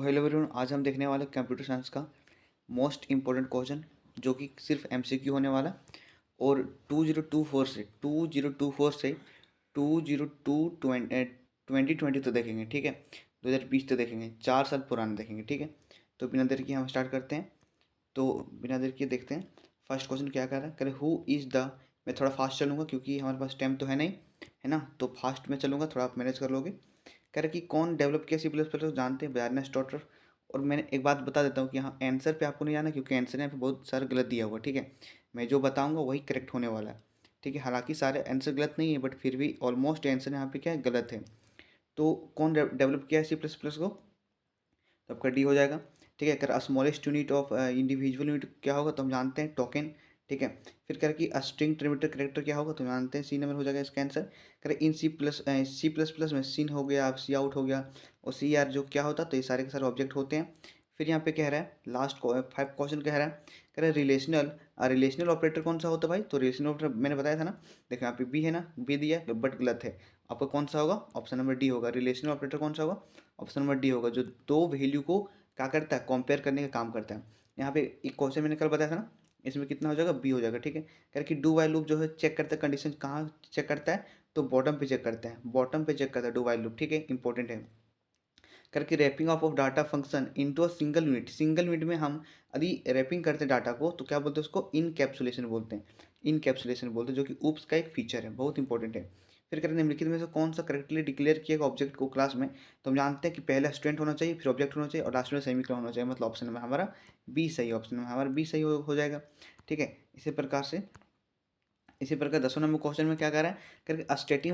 Hello everyone, आज हम देखने वाले कंप्यूटर साइंस का मोस्ट इम्पोर्टेंट क्वेश्चन जो कि सिर्फ एमसीक्यू होने वाला। और 2024 से 2020 तो देखेंगे, ठीक है। 2020 तो देखेंगे, 4 साल पुराने देखेंगे, ठीक है। तो बिना देर किए हम स्टार्ट करते हैं। तो बिना देर किए देखते हैं फर्स्ट क्वेश्चन क्या कह रहा है। कह रहे हु इज़ द, मैं थोड़ा फास्ट चलूँगा क्योंकि हमारे पास टाइम तो है नहीं, है ना। तो फास्ट में चलूँगा, थोड़ा आप मैनेज कर लोगे। कह रहे कि कौन डेवलप किया सी प्लस प्लस, जानते हैं, बैरनेस स्टॉटर। और मैंने एक बात बता देता हूँ कि यहाँ आंसर पे आपको नहीं जाना क्योंकि आंसर यहाँ पे बहुत सारा गलत दिया हुआ, ठीक है। मैं जो बताऊँगा वही करेक्ट होने वाला है, ठीक है। हालांकि सारे आंसर गलत नहीं है बट फिर भी ऑलमोस्ट आंसर यहाँ पे क्या है, गलत है। तो कौन डेवलप किया है सी प्लस प्लस को, तो आपका डी हो जाएगा, ठीक है। अगर smallest unit of individual unit क्या होगा तो हम जानते हैं टोकन, ठीक है। फिर कर कि स्ट्रिंग ट्रिमिटर करेक्टर क्या होगा तो जानते हैं सी नंबर हो जाएगा इसका आंसर। करें इन सी प्लस प्लस में सिन हो गया, सी आउट हो गया और सी आर जो क्या होता है, तो ये सारे के सारे ऑब्जेक्ट होते हैं। फिर यहाँ पे कह रहा है लास्ट 5 क्वेश्चन कह रहा है, कह रहा है रिलेशनल ऑपरेटर कौन सा होता है भाई। तो रिलेशनल ऑपरेटर मैंने बताया था ना, देखो यहाँ पे बी है ना, बी दिया है बट गलत है। आपका कौन सा होगा, ऑप्शन नंबर डी होगा। रिलेशनल ऑपरेटर कौन सा होगा, ऑप्शन नंबर डी होगा, जो दो वैल्यू को क्या करता है, कंपेयर करने का काम करता है। यहाँ पे एक क्वेश्चन मैंने कल बताया था ना, इसमें कितना हो जाएगा, बी हो जाएगा, ठीक है। कह कि डू वाइल लूप जो है चेक करता है कंडीशन, कहाँ चेक करता है, तो बॉटम पे चेक करता है, बॉटम पे चेक करता है डू वाइल लूप, ठीक है, इंपॉर्टेंट है। करके wrapping of data function into a single unit में हम यदि रैपिंग करते हैं डाटा को तो क्या बोलते हैं उसको, इनकैप्सुलेशन बोलते हैं। इनकैप्सुलेशन बोलते हैं, जो कि ऊप्स का एक फीचर है, बहुत इंपॉर्टेंट है। फिर करें निम्नलिखित में से कौन सा करेक्टली डिक्लेयर किया ऑब्जेक्ट को क्लास में, तो हम जानते हैं कि पहला स्टूडेंट होना चाहिए, फिर ऑब्जेक्ट होना चाहिए और लास्ट में सेमीकोलन होना चाहिए, मतलब ऑप्शन में हमारा बी सही, ऑप्शन में हमारा बी सही हो जाएगा, ठीक है। इसी प्रकार 10वें नंबर क्वेश्चन में क्या कर रहा है, करके static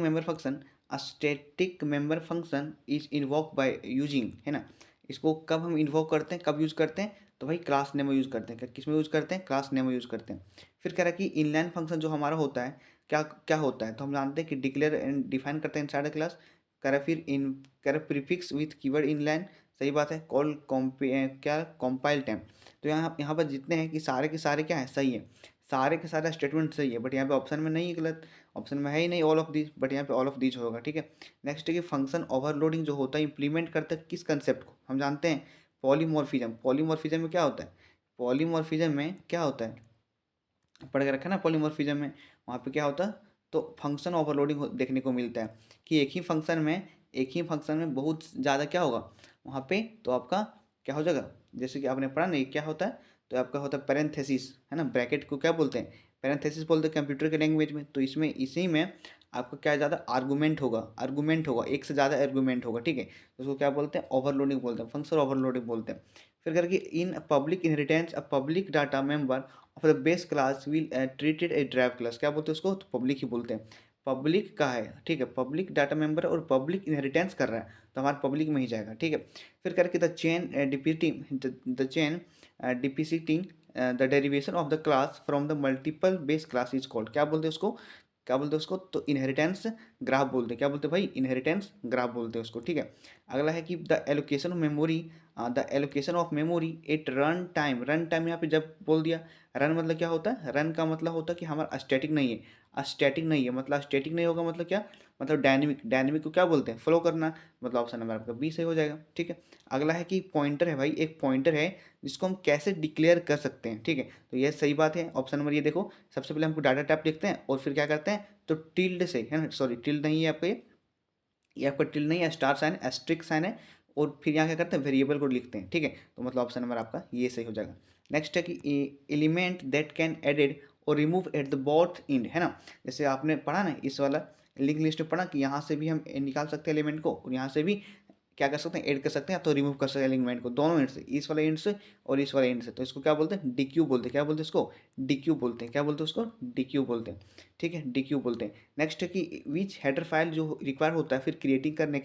member function is invoke by using, है ना। इसको कब हम इन्वोक करते हैं, कब यूज करते हैं, तो भाई क्लास नेम में यूज करते हैं। किस में यूज करते हैं, क्लास नेम में यूज करते हैं। फिर कह रहा है कि इनलाइन फंक्शन जो हमारा होता है क्या क्या होता है, तो हम जानते हैं कि डिक्लेयर एंड डिफाइन करते हैं इनसाइड द क्लास। कह रहा है फिर इन कह रहा प्रीफिक्स विथ कीवर्ड इनलाइन, सही बात है। कॉल क्या कंपाइल टाइम। तो यहाँ पर जितने हैं कि सारे के सारे क्या है, सही है, सारे के सारे स्टेटमेंट सही है, बट यहाँ पे ऑप्शन में नहीं है गलत, ऑप्शन में है ही नहीं ऑल ऑफ दीज, बट यहाँ पे ऑल ऑफ दीज होगा, ठीक है। नेक्स्ट है कि फंक्शन ओवरलोडिंग जो होता है इंप्लीमेंट करता है किस कंसेप्ट को, हम जानते हैं पॉलीमॉर्फिज्म। पॉलीमॉर्फिज्म में क्या होता है, पॉलीमॉर्फिज्म में क्या होता है, पढ़ के रखा ना पॉलीमॉर्फिज्म में, वहाँ पे क्या होता है, तो फंक्शन ओवरलोडिंग देखने को मिलता है कि एक ही फंक्शन में बहुत ज़्यादा क्या होगा वहाँ पे, तो आपका क्या हो जाएगा, जैसे कि आपने पढ़ा नहीं क्या होता है, तो आपका होता है पैरेंथेसिस, है ना। ब्रैकेट को क्या बोलते हैं, पैरेंथेसिस बोलते हैं कंप्यूटर के लैंग्वेज में। तो इसमें इसी में आपका क्या ज़्यादा आर्गूमेंट होगा, एक से ज़्यादा आर्गूमेंट होगा, ठीक है। तो उसको क्या बोलते हैं, ओवरलोडिंग बोलते हैं, फंक्शन ओवरलोडिंग बोलते हैं। फिर करके in public inheritance a public data member of the base class will treated A drive class, क्या बोलते हैं उसको, तो पब्लिक ही बोलते हैं। पब्लिक का है, ठीक है, पब्लिक डाटा मेंबर और पब्लिक इनहेरिटेंस कर रहा है तो हमारा पब्लिक में ही जाएगा, ठीक है। फिर करके the chain depicting the derivation of the class from the multiple base class is called, क्या बोलते हैं उसको, क्या बोलते हैं उसको, तो इनहेरिटेंस ग्राफ बोलते हैं। क्या बोलते हैं भाई, इनहेरिटेंस ग्राफ बोलते हैं उसको, ठीक है। अगला है कि the allocation of memory at run time, यहाँ पे जब बोल दिया रन मतलब क्या होता है, रन का मतलब होता है कि हमारा स्टैटिक नहीं है, स्टैटिक नहीं है, मतलब स्टैटिक नहीं होगा मतलब क्या, मतलब डायनेमिक को क्या बोलते हैं, फ्लो करना, मतलब ऑप्शन नंबर आपका बी सही हो जाएगा, ठीक है। अगला है कि पॉइंटर है भाई, एक पॉइंटर है जिसको हम कैसे डिक्लेयर कर सकते हैं, ठीक है। तो ये सही बात है, ऑप्शन नंबर ये देखो, सबसे पहले हमको डाटा टाइप लिखते हैं और फिर क्या करते हैं, तो टिल्ड से, है ना, सॉरी टिल्ड नहीं है आपका, ये आपका टिल्ड नहीं है, स्टार साइन एस्ट्रिक साइन है। और फिर यहाँ क्या करते हैं, वेरिएबल को लिखते हैं, ठीक है। तो मतलब ऑप्शन नंबर आपका ये सही हो जाएगा। नेक्स्ट है कि एलिमेंट दैट कैन एडेड और remove at the both and, है ना। जैसे आपने पढ़ा ना इस वाला लिंक लिस्ट में पढ़ा कि यहाँ से भी हम निकाल सकते हैं एलिमेंट को और यहाँ से भी क्या कर सकते हैं, ऐड कर सकते हैं, तो रिमूव कर सकते हैं एलिमेंट को दोनों एंड से, इस वाले एंड से और इस वाले एंड से। तो इसको क्या बोलते हैं, डीक्यू बोलते हैं, क्या बोलते हैं इसको, डीक्यू बोलते हैं, क्या बोलते हैं उसको, डीक्यू बोलते हैं, ठीक है, डीक्यू बोलते हैं। नेक्स्ट है कि विच हेडर फाइल जो रिक्वायर होता है फिर क्रिएटिंग करने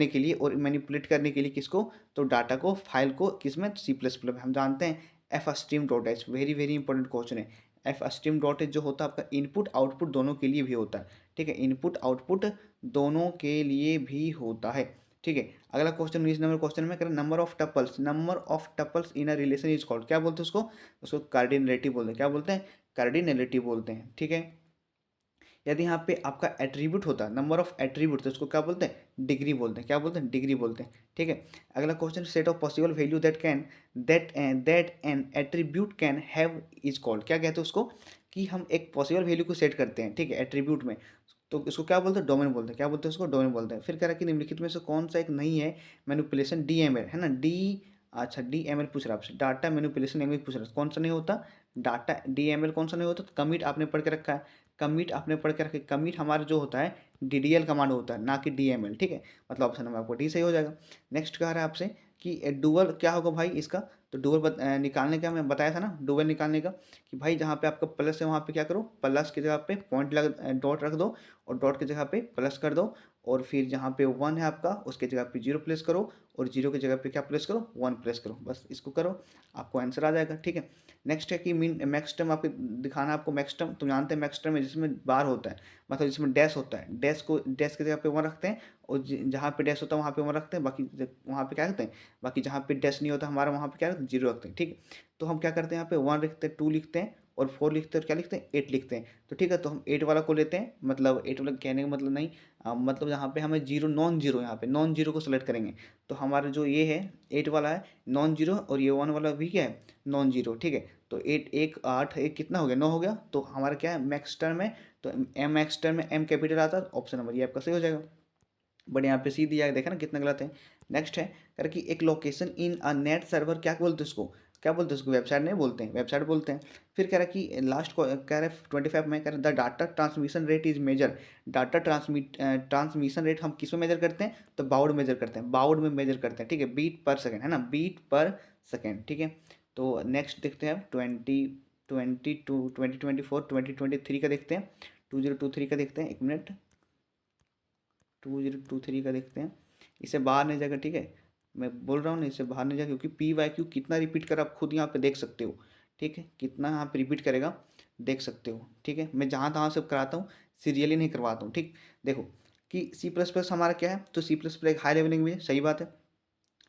के लिए और मैनिपुलेट करने के लिए किसको, तो डाटा को, फाइल को, किसमें, सी प्लस प्लस में। हम जानते हैं F stream dot H, very very important question है। एफ स्ट्रीम डॉट एच जो होता है आपका इनपुट आउटपुट दोनों के लिए भी होता है, ठीक है, इनपुट आउटपुट दोनों के लिए भी होता है, ठीक है। अगला क्वेश्चन 19 नंबर क्वेश्चन में करें number of tuples in a relation is called, क्या बोलते हैं उसको, उसको कार्डिनलिटी बोलते हैं, क्या बोलते हैं, कार्डिनलिटी बोलते हैं, ठीक है। यदि यहाँ पे आपका एट्रीब्यूट होता है, नंबर ऑफ एट्रीब्यूट, तो उसको क्या बोलते हैं, डिग्री बोलते हैं। क्या बोलते हैं, डिग्री बोलते हैं। ठीक है, अगला question, set of possible value that N attribute can have is called. क्या कहते हैं उसको, कि हम एक पॉसिबल वैल्यू को सेट करते हैं, ठीक है, एट्रीब्यूट में, तो इसको क्या बोलते हैं, डोमेन बोलते हैं। क्या बोलते हैं उसको, डोमेन बोलते हैं। फिर कह रहा है कि निम्नलिखित में से कौन सा एक नहीं है मैनिपुलेशन डीएमएल, है ना, अच्छा डीएमएल पूछ रहा है आपसे, डाटा मैनिपुलेशन लैंग्वेज पूछ रहा है, कौन सा नहीं होता, डाटा डीएमएल कौन सा नहीं होता, तो कमिट आपने पढ़ के रखा है, कमिट आपने पढ़ के रखा है, कमिट हमारा जो होता है डीडीएल कमांड होता है, ना कि डीएमएल। ठीक है, मतलब ऑप्शन नंबर आपको डी सही हो जाएगा। नेक्स्ट कह रहा है आपसे कि डुअल क्या होगा भाई इसका, तो डुअल निकालने का मैं बताया था ना, डुअल निकालने का, कि भाई जहाँ पे आपका प्लस है वहाँ पे क्या करो, प्लस की जगह पे पॉइंट डॉट रख दो, और डॉट की जगह पे प्लस कर दो, और फिर जहाँ पे 1 है आपका उसके जगह पे 0 प्लेस करो, और 0 की जगह पे क्या प्लेस करो, 1 प्लेस करो, बस इसको करो, आपको आंसर आ जाएगा। ठीक है, नेक्स्ट है कि मीन मैक्स टर्म आपको दिखाना है, आपको मैक्स टर्म, तुम जानते हैं मैक्स टर्म है जिसमें बार होता है, मतलब जिसमें डैश होता है, डैश की जगह पे 1 रखते हैं, और जहाँ पे डैश होता है वहाँ पे 1 रखते हैं, बाकी वहाँ पे क्या रखते हैं, बाकी जहाँ पे डैश नहीं होता हमारा वहाँ पे क्या रखते हैं, 0 रखते हैं। ठीक है, तो हम क्या करते हैं, यहाँ पे 1 लिखते हैं, 2 लिखते हैं, और 4 लिखते हैं, और क्या लिखते हैं, 8 लिखते हैं। तो ठीक है, तो हम 8 वाला को लेते हैं, मतलब 8 वाला कहने का मतलब नहीं, मतलब यहाँ पे हमें जीरो नॉन जीरो, यहाँ पे नॉन जीरो को सेलेक्ट करेंगे, तो हमारा जो ये है 8 वाला है नॉन जीरो, और ये 1 वाला भी क्या है, नॉन जीरो। ठीक है, तो 8 1 8 1 कितना हो गया, 9 हो गया, तो हमारा क्या है, मैक्स टर्म है, तो एम मैक्स टर्म में एम कैपिटल आता है, ऑप्शन नंबर ये आपका सही हो जाएगा। बट यहाँ पे सी दिया है, देखा ना कितना गलत है। नेक्स्ट है कर कि एक location in a net server, क्या बोलते हैं उसको, क्या बोलते हैं उसको, वेबसाइट नहीं बोलते हैं, वेबसाइट बोलते हैं। फिर कह रहा है कि लास्ट को कह रहा है 25 में, कह रहा है the data transmission rate is major, data transmission rate हम किस में मेजर करते हैं, तो बाउड मेजर करते हैं, बाउड में मेजर करते हैं। ठीक है, बीट पर सेकेंड, है ना, बीट पर सेकेंड। ठीक है, तो नेक्स्ट देखते हैं अब 2024 2023 का देखते हैं, 2023 का देखते हैं, 1 मिनट, 2023 का देखते हैं, इसे बाहर नहीं जाएगा। ठीक है, मैं बोल रहा हूँ ना, इसे बाहर नहीं जाएगा, क्योंकि पी वाई क्यू कितना रिपीट कर आप खुद यहाँ पे देख सकते हो। ठीक है, कितना यहाँ पे रिपीट करेगा देख सकते हो। ठीक है, मैं जहाँ तहाँ से कराता हूँ, सीरियली नहीं करवाता हूँ। ठीक, देखो कि सी प्लस प्लस हमारा क्या है, तो सी प्लस प्लस एक हाई लेवल लैंग्वेज है, सही बात है।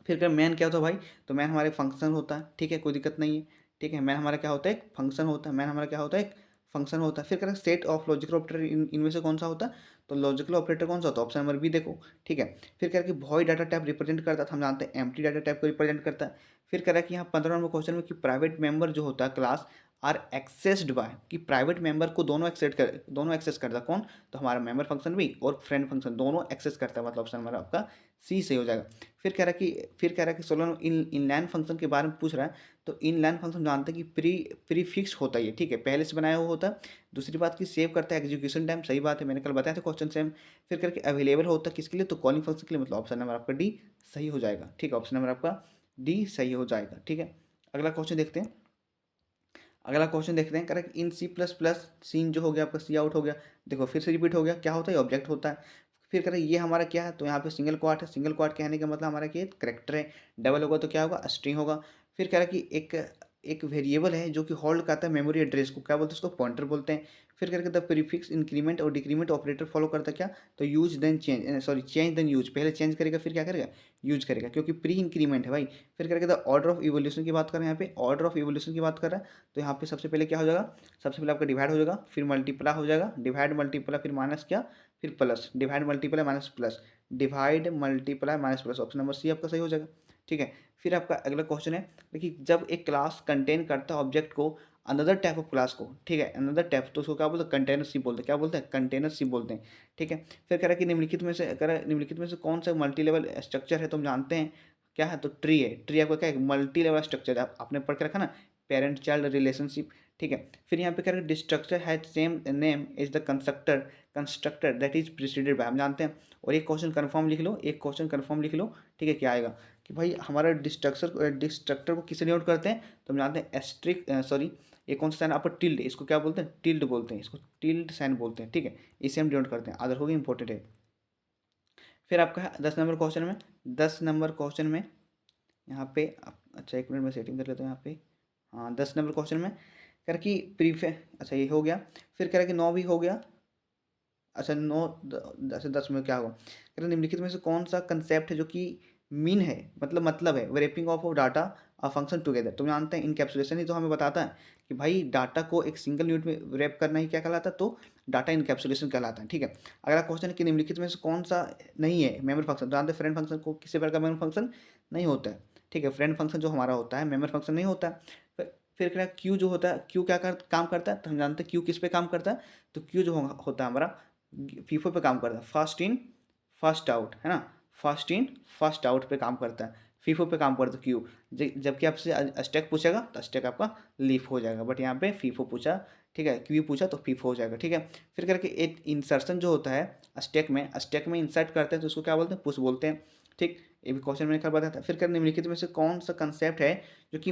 फिर क्या मैन क्या होता है भाई, तो मैन हमारे फंक्शन होता है। ठीक है, कोई दिक्कत नहीं है। ठीक है, मैन हमारा क्या होता है, एक फंक्शन होता है, मैन हमारा क्या होता है, एक फंक्शन होता है। फिर करें सेट ऑफ लॉजिकल ऑपरेटर, इनमें से कौन सा होता है, तो लॉजिकल ऑपरेटर कौन सा होता है, ऑप्शन नंबर बी देखो। ठीक है, फिर कह रहा है कि वॉइड डाटा टाइप रिप्रेजेंट करता है, तो हम जानते हैं एम्प्टी डाटा टाइप को रिप्रेजेंट करता है। फिर कह रहा है कि यहाँ 15 नंबर क्वेश्चन में कि प्राइवेट मेंबर जो होता है क्लास आर एक्सेस्ड बाय, कि प्राइवेट मेंबर को दोनों एक्सेस करता है, कौन, तो हमारा मेंबर फंक्शन भी और फ्रेंड फंक्शन दोनों एक्सेस करता है, मतलब ऑप्शन नंबर आपका सी सही हो जाएगा। फिर कह रहा है कि सोलह इनलाइन फंक्शन के बारे में पूछ रहा है, तो इनलाइन फंक्शन जानते हैं कि प्रीफिक्स होता है ये। ठीक है, पहले से बनाया हुआ होता है। दूसरी बात की सेव करता है एग्जीक्यूशन टाइम, सही बात है, मैंने कल बताया था क्वेश्चन सेम। फिर करके अवेलेबल होता है किसके लिए, तो कॉलिंग फंक्शन के लिए, मतलब ऑप्शन नंबर आपका डी सही हो जाएगा। ठीक है, ऑप्शन नंबर आपका डी सही हो जाएगा। ठीक है, अगला क्वेश्चन देखते हैं, अगला क्वेश्चन देखते हैं। करेक्ट, इन सी प्लस प्लस सीन जो हो गया आपका सी आउट हो गया, देखो फिर से रिपीट हो गया, क्या होता है, ऑब्जेक्ट होता है। फिर करें ये हमारा क्या है, तो यहाँ पे सिंगल क्वाट है, सिंगल क्वाट कहने का मतलब हमारा क्या है, करेक्टर है। डबल होगा तो क्या होगा, स्ट्रिंग होगा। फिर कह रहा है कि एक एक वेरिएबल है जो कि होल्ड करता है मेमोरी एड्रेस को, क्या बोलते हैं उसको, पॉइंटर बोलते हैं। फिर करके द प्रीफिक्स इंक्रीमेंट और डिक्रीमेंट ऑपरेटर फॉलो करता है क्या, तो use then change, sorry change then use, पहले चेंज करेगा फिर क्या करेगा, यूज करेगा, क्योंकि प्री इंक्रीमेंट है भाई। फिर करके द ऑर्डर ऑफ इवोल्यूशन की बात कर रहे हैं, यहाँ पे ऑर्डर ऑफ इवोल्यूशन की बात कर रहा है, तो यहाँ पे सबसे पहले क्या हो जाएगा, सबसे पहले आपका डिवाइड हो जाएगा, फिर मल्टीप्लाई हो जाएगा, डिवाइड मल्टीप्लाई फिर माइनस क्या, फिर plus, divide multiply minus plus, divide multiply minus plus, option number C आपका सही हो जाएगा। ठीक है, फिर आपका अगला क्वेश्चन है, देखिए जब एक क्लास कंटेन करता है ऑब्जेक्ट को अनदर टाइप ऑफ क्लास को, ठीक है, अनदर टाइप, तो उसको क्या बोलते हैं, कंटेनरशिप बोलते हैं, क्या बोलते हैं, कंटेनरशिप बोलते हैं। ठीक है, फिर कह रहा है कि निम्नलिखित में से कौन सा मल्टी लेवल स्ट्रक्चर है, तुम जानते हैं क्या है, तो ट्री है। ट्री आपका क्या है, मल्टी लेवल स्ट्रक्चर है, आपने पढ़ के रखा ना, पेरेंट चाइल्ड रिलेशनशिप। ठीक है, फिर यहाँ पे कह रहा है डिस्ट्रक्चर has same name is the constructor that is preceded by, हम जानते हैं। और एक क्वेश्चन कन्फर्म लिख लो, एक क्वेश्चन कन्फर्म लिख लो। ठीक है, क्या आएगा कि भाई हमारा डिस्ट्रक्टर को किससे डिनोट करते हैं, तो हम जानते हैं एस्ट्रिक, सॉरी ये कौन सा साइन आपको, टिल्ड, इसको क्या बोलते हैं, टिल्ड बोलते हैं, इसको टिल्ड साइन बोलते हैं। ठीक है, इसे हम डिनोट करते हैं, अदर होगी इंपॉर्टेंट है। फिर आपका है 10 नंबर क्वेश्चन में, 10 नंबर क्वेश्चन में यहाँ पे अच्छा 1 मिनट में सेटिंग कर लेता हूँ यहाँ पे। हाँ, 10 नंबर क्वेश्चन में कर कि प्रीफे, अच्छा ये हो गया। फिर कह रहा है कि 9 भी हो गया। अच्छा 9 10 में क्या होगा, कह रहा है निम्नलिखित में से कौन सा कंसेप्ट है जो कि मीन है, मतलब है, wrapping of data a function together. तो जानते हैं इनकैप्सुलेशन ही तो हमें बताता है कि भाई डाटा को एक सिंगल यूनिट में रैप करना ही क्या कहलाता है, तो डाटा इनकैप्सुलेशन कहलाता है। ठीक है, अगला क्वेश्चन है कि निम्नलिखित में से कौन सा नहीं है मेमोरी फंक्शन। तो जानते हैं फ्रेंड फंक्शन को किसी प्रकार का मेमोरी फंक्शन नहीं होता है। ठीक है, फ्रेंड फंक्शन जो हमारा होता है मेमोरी फंक्शन नहीं होता है। फिर क्या क्यू जो होता है, क्यू क्या काम करता है, तो हम जानते हैं क्यू किस पे काम करता है, तो क्यू जो होता है हमारा फीफो पे काम करता है, फर्स्ट इन फर्स्ट आउट, है ना, फर्स्ट इन फर्स्ट आउट पे काम करता है, फीफो पे काम करता है क्यू। जबकि आपसे स्टैक पूछेगा तो स्टैक आपका लीफ हो जाएगा, बट यहाँ पे फीफो पूछा, ठीक है, क्यू पूछा तो फीफो हो जाएगा। ठीक है, फिर करके एक इंसर्शन जो होता है स्टैक में इंसर्ट करते हैं तो उसको क्या बोलते हैं, पुश बोलते हैं। ठीक, ये भी क्वेश्चन मैंने कल बताया था। फिर कर निम्नलिखित में से कौन सा कंसेप्ट है जो कि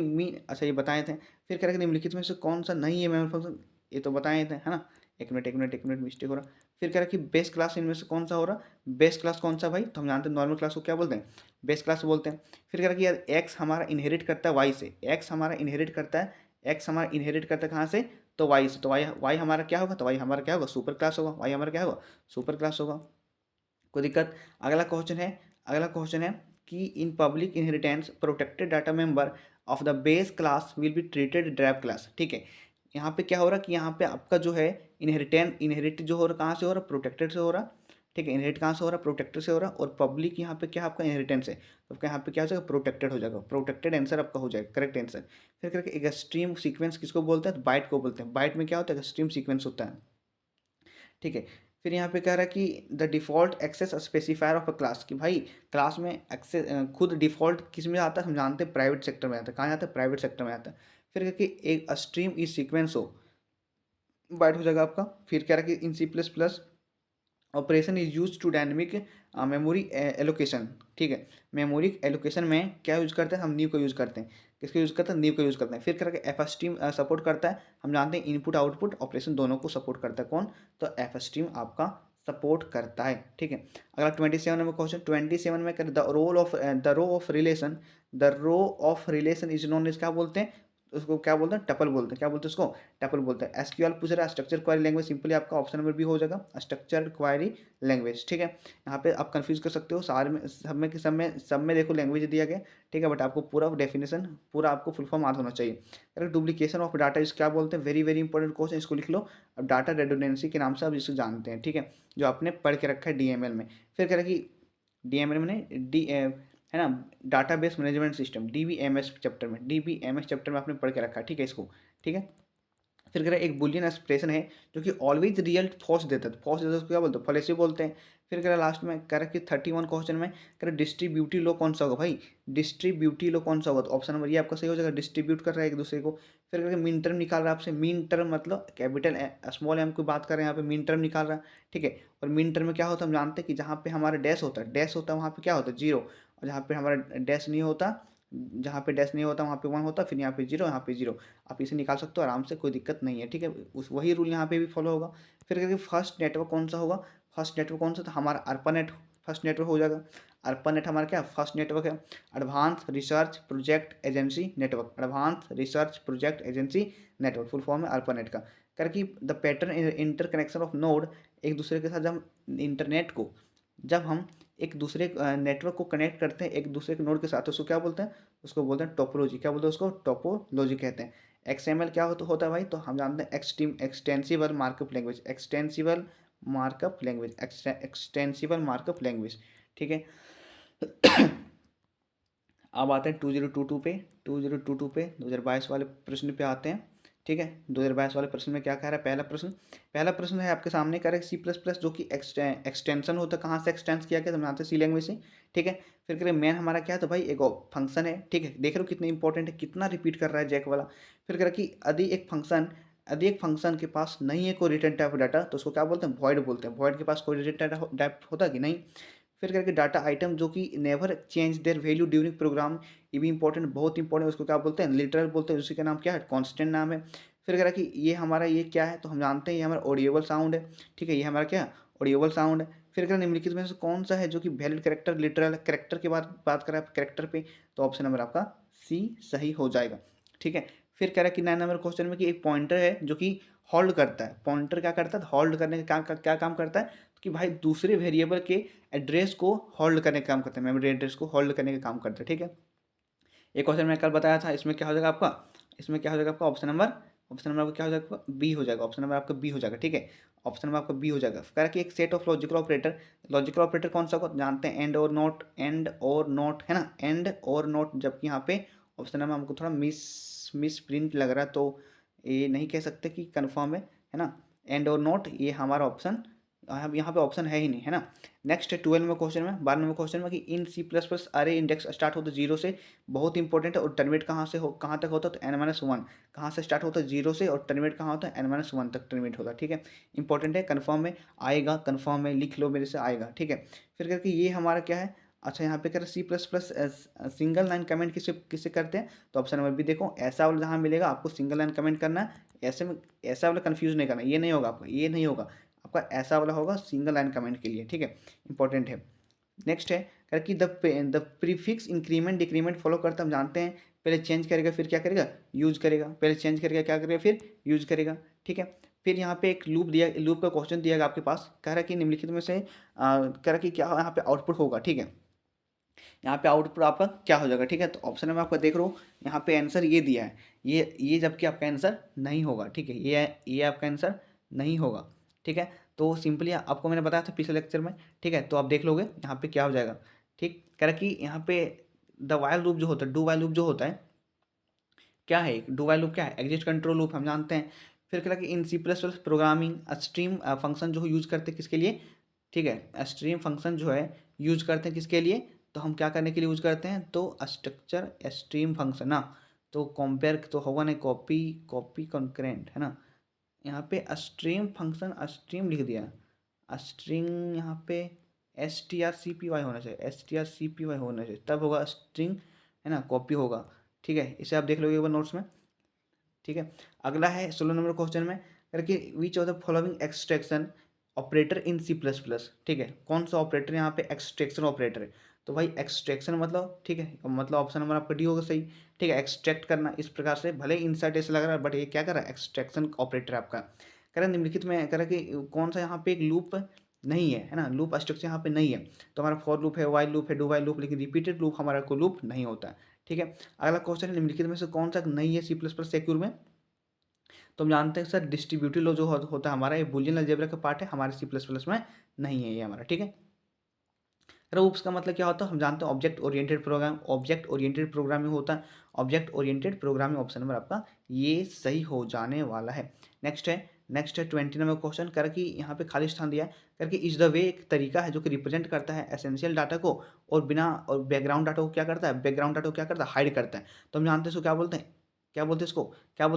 अच्छा ये बताए थे। फिर करके निम्नलिखित में से कौन सा नहीं है मेमोरी फंक्शन, ये तो बताए थे, है ना। एक मिनट मिस्टेक हो रहा। फिर कह रहा कि बेस क्लास इनमें से कौन सा हो रहा, बेस क्लास कौन सा भाई, तो हम जानते हैं नॉर्मल क्लास को क्या बोलते हैं, बेस क्लास बोलते हैं। फिर कह रहा कि यार एक्स हमारा इनहेरिट करता है वाई से, एक्स हमारा इनहेरिट करता है, एक्स हमारा इनहेरिट करता है कहाँ से, तो वाई से। तो वाई वाई हमारा क्या होगा, तो वाई हमारा क्या होगा, सुपर क्लास होगा, वाई हमारा क्या होगा, सुपर क्लास होगा। कोई दिक्कत। अगला क्वेश्चन है कि in public inheritance protected data member of the base class will be treated drive class. ठीक है, यहाँ पे क्या हो रहा कि यहाँ पे आपका जो है इनहेरिट जो हो रहा कहाँ से हो रहा, प्रोटेक्टेड से हो रहा। ठीक है, इनहेरिट कहाँ से हो रहा, प्रोटेक्टेड से हो रहा, और पब्लिक यहाँ पे क्या आपका इनहेरिटेंस है, तो आपका यहाँ पे क्या हो जाएगा, प्रोटेक्टेड हो जाएगा, प्रोटेक्टेड आंसर आपका हो जाएगा, करेक्ट आंसर। फिर करके एक स्ट्रीम सीक्वेंस किसको बोलते हैं, बाइट को बोलते हैं। बाइट में क्या होता है, स्ट्रीम सीक्वेंस होता है। ठीक है, फिर यहाँ पे कह रहा है कि the default access specifier of a class, कि भाई क्लास में एक्सेस खुद डिफ़ॉल्ट किस में आता है, हम जानते हैं प्राइवेट सेक्टर में आता है। कहाँ जाता है, प्राइवेट सेक्टर में आता है। फिर कि एक स्ट्रीम इज सीक्वेंस हो, बाइट हो जाएगा आपका। फिर कह रहा है कि in C plus plus operation is use to dynamic memory allocation. ठीक है, मेमोरी एलोकेशन में क्या यूज करते हैं, हम न्यू को यूज करते हैं। किसको यूज करते हैं, न्यू को यूज करते हैं। फिर करके एफ स्ट्रीम सपोर्ट करता है, हम जानते हैं इनपुट आउटपुट ऑपरेशन दोनों को सपोर्ट करता है। कौन, तो एफ स्ट्रीम आपका सपोर्ट करता है। ठीक है, अगला 27 नंबर क्वेश्चन, 27 में कर the row of relation is known as, क्या बोलते हैं उसको, क्या बोलते हैं, टपल बोलते हैं। क्या बोलते हैं उसको, टपल बोलते हैं। एसक्यूएल पूछ रहा है, स्ट्रक्चर क्वेरी लैंग्वेज, सिंपली आपका ऑप्शन नंबर बी हो जाएगा, स्ट्रक्चर क्वेरी लैंग्वेज। ठीक है, यहाँ पे आप कंफ्यूज कर सकते हो, सारे में सब में देखो लैंग्वेज दिया गया। ठीक है, बट आपको पूरा डेफिनेशन, पूरा आपको फुल फॉर्म याद होना चाहिए। अगर डुप्लीकेशन ऑफ डाटा इस क्या बोलते हैं, वेरी वेरी इंपॉर्टेंट क्वेश्चन, इसको लिख लो। अब डाटा रेडोडेंसी के नाम से आप इसको जानते हैं। ठीक है, जो आपने पढ़ के रखा है डीएमएल में। फिर कह रहा है कि डीएमएल में है ना, database management system, DBMS chapter में, डीबीएमएस चैप्टर में आपने पढ़ के रखा है। ठीक है इसको, ठीक है। फिर कह रहा है एक बुलियन एक्सप्रेशन है जो कि ऑलवेज रियल फॉल्स देता है, फॉल्स देता है उसको क्या बोलते हैं, फॉलेसिव बोलते हैं। फिर कह रहा है लास्ट में कह रहा है कि 31 क्वेश्चन में कह रहा है डिस्ट्रीब्यूटिव लो कौन सा होगा भाई, डिस्ट्रीब्यूटिव लो कौन सा होगा, तो ऑप्शन नंबर ये आपका सही हो जाएगा, डिस्ट्रीब्यूट कर रहा है एक दूसरे को। फिर करके मीन टर्म निकाल रहा है आपसे, मीन टर्म मतलब कैपिटल स्मॉल एम की बात कर रहे हैं यहाँ पे, मीन टर्म निकाल रहा है। ठीक है, और मीन टर्म में क्या होता है हम जानते हैं कि जहाँ पे हमारा डैश होता है वहाँ पे क्या होता है, जीरो। और जहाँ पे हमारा डैश नहीं होता, जहाँ पे डैश नहीं होता वहाँ पे वन होता, फिर यहाँ पे जीरो, यहाँ पे जीरो। आप इसे निकाल सकते हो आराम से, कोई दिक्कत नहीं है। ठीक है, उस वही रूल यहाँ पे भी फॉलो होगा। फिर करके फर्स्ट नेटवर्क कौन सा होगा, फर्स्ट नेटवर्क कौन सा था हमारा, अर्पानेट फर्स्ट नेटवर्क हो जाएगा। अर्पानेट हमारा क्या फर्स्ट नेटवर्क है, advance research project agency network, advance research project agency network, full form है अर्पानेट का। कर कि the pattern inter connection of node, एक दूसरे के साथ जब इंटरनेट को, जब हम एक दूसरे नेटवर्क को कनेक्ट करते हैं एक दूसरे के नोड के साथ, तो उसको क्या बोलते हैं, उसको बोलते हैं टोपोलॉजी। क्या बोलते हैं उसको, टोपोलॉजी कहते हैं। एक्सएमएल क्या होता है भाई, तो हम जानते हैं extensible markup language, extensible markup language, extensible markup language. ठीक है। अब आते हैं 2022 पे, 2022 वाले प्रश्न पे आते हैं। ठीक है, 2022 वाले प्रश्न में क्या कह रहा है, पहला प्रश्न है आपके सामने, कह रहा है सी प्लस प्लस जो कि एक्सटेंशन होता है, कहाँ से एक्सटेंस किया गया, समझाते हैं सी लैंग्वेज से। ठीक है, फिर कह रहे मेन हमारा क्या है, तो भाई एक फंक्शन है। ठीक है, देख रहे हो कितने इंपॉर्टेंट है, कितना रिपीट कर रहा है जैक वाला। फिर कह रहा कि यदि एक फंक्शन के पास नहीं है कोई रिटर्न टाइप डाटा, तो उसको क्या बोलते हैं, वॉइड बोलते हैं। वॉइड के पास कोई रिटर्न टाइप होता है कि नहीं। फिर करके डाटा आइटम जो कि never change their value during program, ये भी इंपॉर्टेंट, बहुत इंपॉर्टेंट, उसको क्या बोलते हैं, लिटरल बोलते हैं, उसी का नाम क्या है, कांस्टेंट नाम है। फिर कह रहा कि ये हमारा ये क्या है, तो हम जानते हैं ये हमारा ऑडिएबल साउंड है। ठीक है, ये हमारा क्या ऑडिएबल साउंड है। फिर कह रहा निम्नलिखित में से कौन सा है जो कि वैलिड कैरेक्टर लिटरल कैरेक्टर के बाद बात करें आप कैरेक्टर पे, तो ऑप्शन नंबर आपका सी सही हो जाएगा। ठीक है, फिर कह रहा कि 9 नंबर क्वेश्चन में कि एक पॉइंटर है जो कि होल्ड करता है, पॉइंटर क्या करता है, होल्ड करने का क्या काम करता है, कि भाई दूसरे वेरिएबल के एड्रेस को होल्ड करने का काम करता है, मेमोरी एड्रेस को होल्ड करने का काम करता है। ठीक है, एक क्वेश्चन मैं कल बताया था, इसमें क्या हो जाएगा आपका, इसमें क्या हो जाएगा आपका ऑप्शन नंबर आपका क्या हो जाएगा, बी हो जाएगा, ऑप्शन नंबर आपका बी हो जाएगा, ठीक है। ऑप्शन नंबर आपका बी हो जाएगा। कह रहा कि एक सेट ऑफ लॉजिकल ऑपरेटर कौन सा होगा, जानते हैं, एंड और नॉट है ना, एंड और नॉट, जबकि यहाँ पे ऑप्शन नंबर हमको थोड़ा मिस प्रिंट लग रहा है, तो ये नहीं कह सकते कि कन्फर्म है ना, एंड और नॉट ये हमारा ऑप्शन यहाँ पे ऑप्शन है ही नहीं, है ना। नेक्स्ट है 12 में क्वेश्चन में, 12 में क्वेश्चन में कि इन C++ अरे इंडेक्स स्टार्ट होता है 0 से, बहुत इंपॉर्टेंट है, और टर्मिनेट कहाँ तक होता है, तो n-1, कहाँ से स्टार्ट होता है 0 से, और टर्मिनेट कहाँ होता है n-1 तक टर्मिनेट होता है, ठीक है। इंपॉर्टेंट है, कन्फर्म में आएगा, कन्फर्म में लिख लो मेरे से, आएगा, ठीक है। फिर करके ये हमारा क्या है, अच्छा यहाँ पे कर C++ सिंगल लाइन कमेंट किससे किससे करते हैं, तो ऑप्शन नंबर भी देखो, ऐसा वाला जहाँ मिलेगा आपको सिंगल लाइन कमेंट करना है, ऐसे में ऐसा वाला कंफ्यूज नहीं करना, ये नहीं होगा आपका, ये नहीं होगा आपका, ऐसा वाला होगा सिंगल लाइन कमेंट के लिए, ठीक है, इंपॉर्टेंट है। नेक्स्ट है कर कि the prefix increment decrement follow करता हम जानते हैं, पहले चेंज करेगा फिर क्या करेगा, यूज करेगा, पहले चेंज करेगा क्या करेगा फिर यूज करेगा, ठीक है। फिर यहाँ पे एक लूप का क्वेश्चन दिया गया आपके पास, कह रहा है कि निम्नलिखित में से कह रहा है कि क्या यहाँ पे आउटपुट होगा, ठीक है, यहाँ पे आउटपुट आपका क्या हो जाएगा, ठीक है। तो ऑप्शन में आपका देख रहे हो यहाँ पे आंसर ये दिया है, ये जबकि आपका आंसर नहीं होगा, ठीक है, ये आपका आंसर नहीं होगा, ठीक है। तो सिंपली आपको मैंने बताया था पिछले लेक्चर में, ठीक है, तो आप देख लोगे यहाँ पे क्या हो जाएगा, ठीक। कह रहा कि यहाँ पे द वाइल लूप जो होता है, डू वाइल लूप जो होता है क्या है, डू वाइल लूप क्या है, एग्जिट कंट्रोल लूप हम जानते हैं। फिर कह रहा कि इन C++ प्रोग्रामिंग स्ट्रीम फंक्शन जो यूज करते हैं किसके लिए, ठीक है, स्ट्रीम फंक्शन जो है यूज करते हैं किसके लिए, तो हम क्या करने के लिए यूज करते हैं, तो स्ट्रक्चर स्ट्रीम फंक्शन ना, तो कंपेयर तो होगा नहीं, कॉपी कॉपी कॉन्करेंट है ना, यहाँ पे स्ट्रीम फंक्शन स्ट्रीम लिख दिया, स्ट्रिंग यहाँ पे STRCPY होना चाहिए, STRCPY होना चाहिए, तब होगा स्ट्रिंग, है ना, कॉपी होगा, ठीक है। इसे आप देख लोगे एक बार नोट्स में, ठीक है। अगला है 16 नंबर क्वेश्चन में करके which of the following extraction operator in C++, ठीक है, कौन सा ऑपरेटर यहाँ पे एक्सट्रैक्शन ऑपरेटर है, तो भाई एक्सट्रैक्शन मतलब, ठीक है, मतलब ऑप्शन नंबर आपका डी होगा सही, ठीक है। एक्सट्रैक्ट करना इस प्रकार से, भले इंसर्ट ऐसे लग रहा है बट ये क्या कर रहा है, एक्सट्रैक्शन ऑपरेटर आपका। कह रहा है निम्नलिखित में, कह रहा है कि कौन सा यहाँ पे एक लूप नहीं है ना, लूप स्ट्रक्चर यहाँ पे नहीं है, तो हमारा फॉर लूप है, वाइल लूप है, डू वाइल लूप, लेकिन रिपीटेड लूप हमारा कोई लूप नहीं होता है, ठीक है। अगला क्वेश्चन है निम्नलिखित में से कौन सा नहीं है C++ सिक्योर में, तो हम जानते हैं सर डिस्ट्रीब्यूटिव लॉ जो होता है हमारा, ये बूलियन अलजेब्रा का पार्ट है, हमारे C++ में नहीं है ये हमारा, ठीक है। रूप्स का मतलब क्या होता है, हम जानते हैं ऑब्जेक्ट ओरिएंटेड प्रोग्रामिंग होता है, object oriented programming, option number आपका ये सही हो जाने वाला है। नेक्स्ट है 20 नंबर क्वेश्चन, कर कि यहाँ पे खाली स्थान दिया है, करके इज द वे एक तरीका है जो कि रिप्रेजेंट करता है एसेंशियल डाटा को, और बैकग्राउंड डाटा को क्या करता है, हाइड करता है, तो हम जानते हैं इसको क्या बोलते हैं,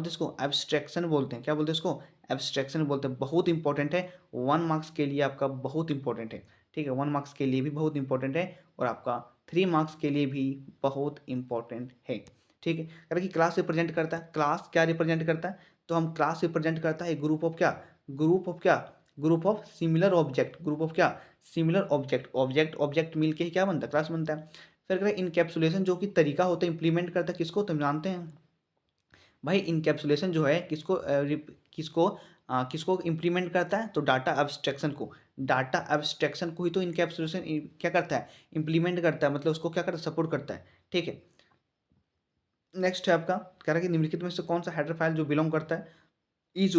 इसको एब्स्ट्रैक्शन बोलते हैं, क्या बोलते हैं इसको, एब्स्ट्रैक्शन बोलते हैं। बहुत इंपॉर्टेंट है, 1 मार्क्स के लिए आपका बहुत इंपॉर्टेंट है, ठीक है, 1 मार्क्स के लिए भी बहुत इंपॉर्टेंट है, और आपका 3 मार्क्स के लिए भी बहुत इंपॉर्टेंट है, ठीक है। कारण कि क्लास रिप्रेजेंट करता है, क्लास क्या रिप्रेजेंट करता है, तो हम क्लास रिप्रेजेंट करता है group of similar object, object मिल के ही क्या बनता है, क्लास बनता है। फिर करें इनकैप्सुलेशन जो कि तरीका होता है इम्प्लीमेंट करता है किसको, तो हम जानते हैं भाई इनकैप्सुलेशन जो है किसको इम्प्लीमेंट करता है, तो डाटा एब्स्ट्रैक्शन को ही तो इनकैप्सुलेशन क्या करता है, इम्प्लीमेंट करता है, मतलब उसको क्या करता है, सपोर्ट करता है, ठीक है। नेक्स्ट है आपका, कह रहा है कि निम्नलिखित में से कौन सा हेडर फाइल जो बिलोंग करता है ईज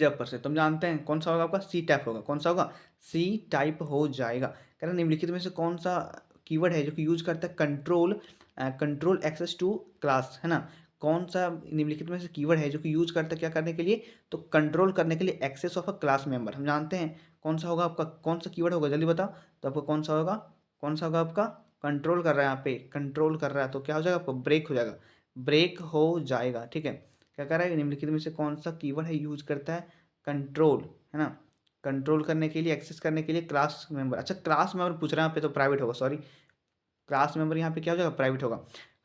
अपर से, तुम जानते हैं कौन सा होगा आपका, सी टाइप होगा, कौन सा होगा, सी टाइप हो जाएगा। कह रहा है निम्नलिखित में से कौन सा कीवर्ड है जो कि यूज करता है कंट्रोल एक्सेस टू क्लास, है ना, कौन सा निम्नलिखित में से कीवर्ड है जो कि यूज करता है क्या करने के लिए, तो कंट्रोल करने के लिए access of a class member, हम जानते हैं कौन सा होगा आपका, कौन सा कीवर्ड होगा जल्दी बताओ, तो आपको कौन सा होगा आपका, कंट्रोल कर रहा है यहाँ पे, कंट्रोल कर रहा है, तो क्या हो जाएगा आपको, ब्रेक हो जाएगा, ठीक है। क्या कर रहा है, निम्नलिखित में से कौन सा कीवर्ड है यूज करता है, कंट्रोल, है ना, कंट्रोल करने के लिए, एक्सेस करने के लिए क्लास मेंबर, अच्छा क्लास मेंबर पूछ रहे हैं यहाँ पे, तो प्राइवेट होगा, सॉरी, क्लास मेंबर यहाँ पे क्या हो जाएगा, प्राइवेट होगा।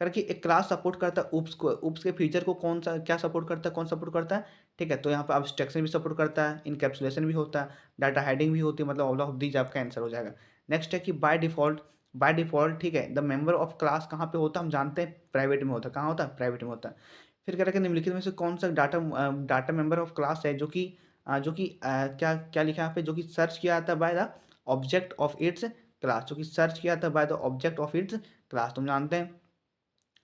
करके एक क्लास सपोर्ट करता है उप्स के फीचर को कौन सा क्या सपोर्ट करता है, कौन सपोर्ट करता है, ठीक है, तो यहाँ पे अब्स्ट्रैक्शन भी सपोर्ट करता है, इनकैप्सुलेशन भी होता है, डाटा हेडिंग भी होती है, मतलब ऑल ऑफ दीज आपका आंसर हो जाएगा। नेक्स्ट है कि बाय डिफॉल्ट, ठीक है, द मेंबर ऑफ क्लास कहाँ पे होता है, हम जानते हैं प्राइवेट में होता है, कहाँ होता है, प्राइवेट में होता है। फिर कह रहा है निम्नलिखित में से कौन सा डाटा मेंबर ऑफ क्लास है क्या क्या लिखा है यहाँ पे, जो कि सर्च किया जाता है by the object of its class, जो कि सर्च किया था by the object of its class. तुम जानते हैं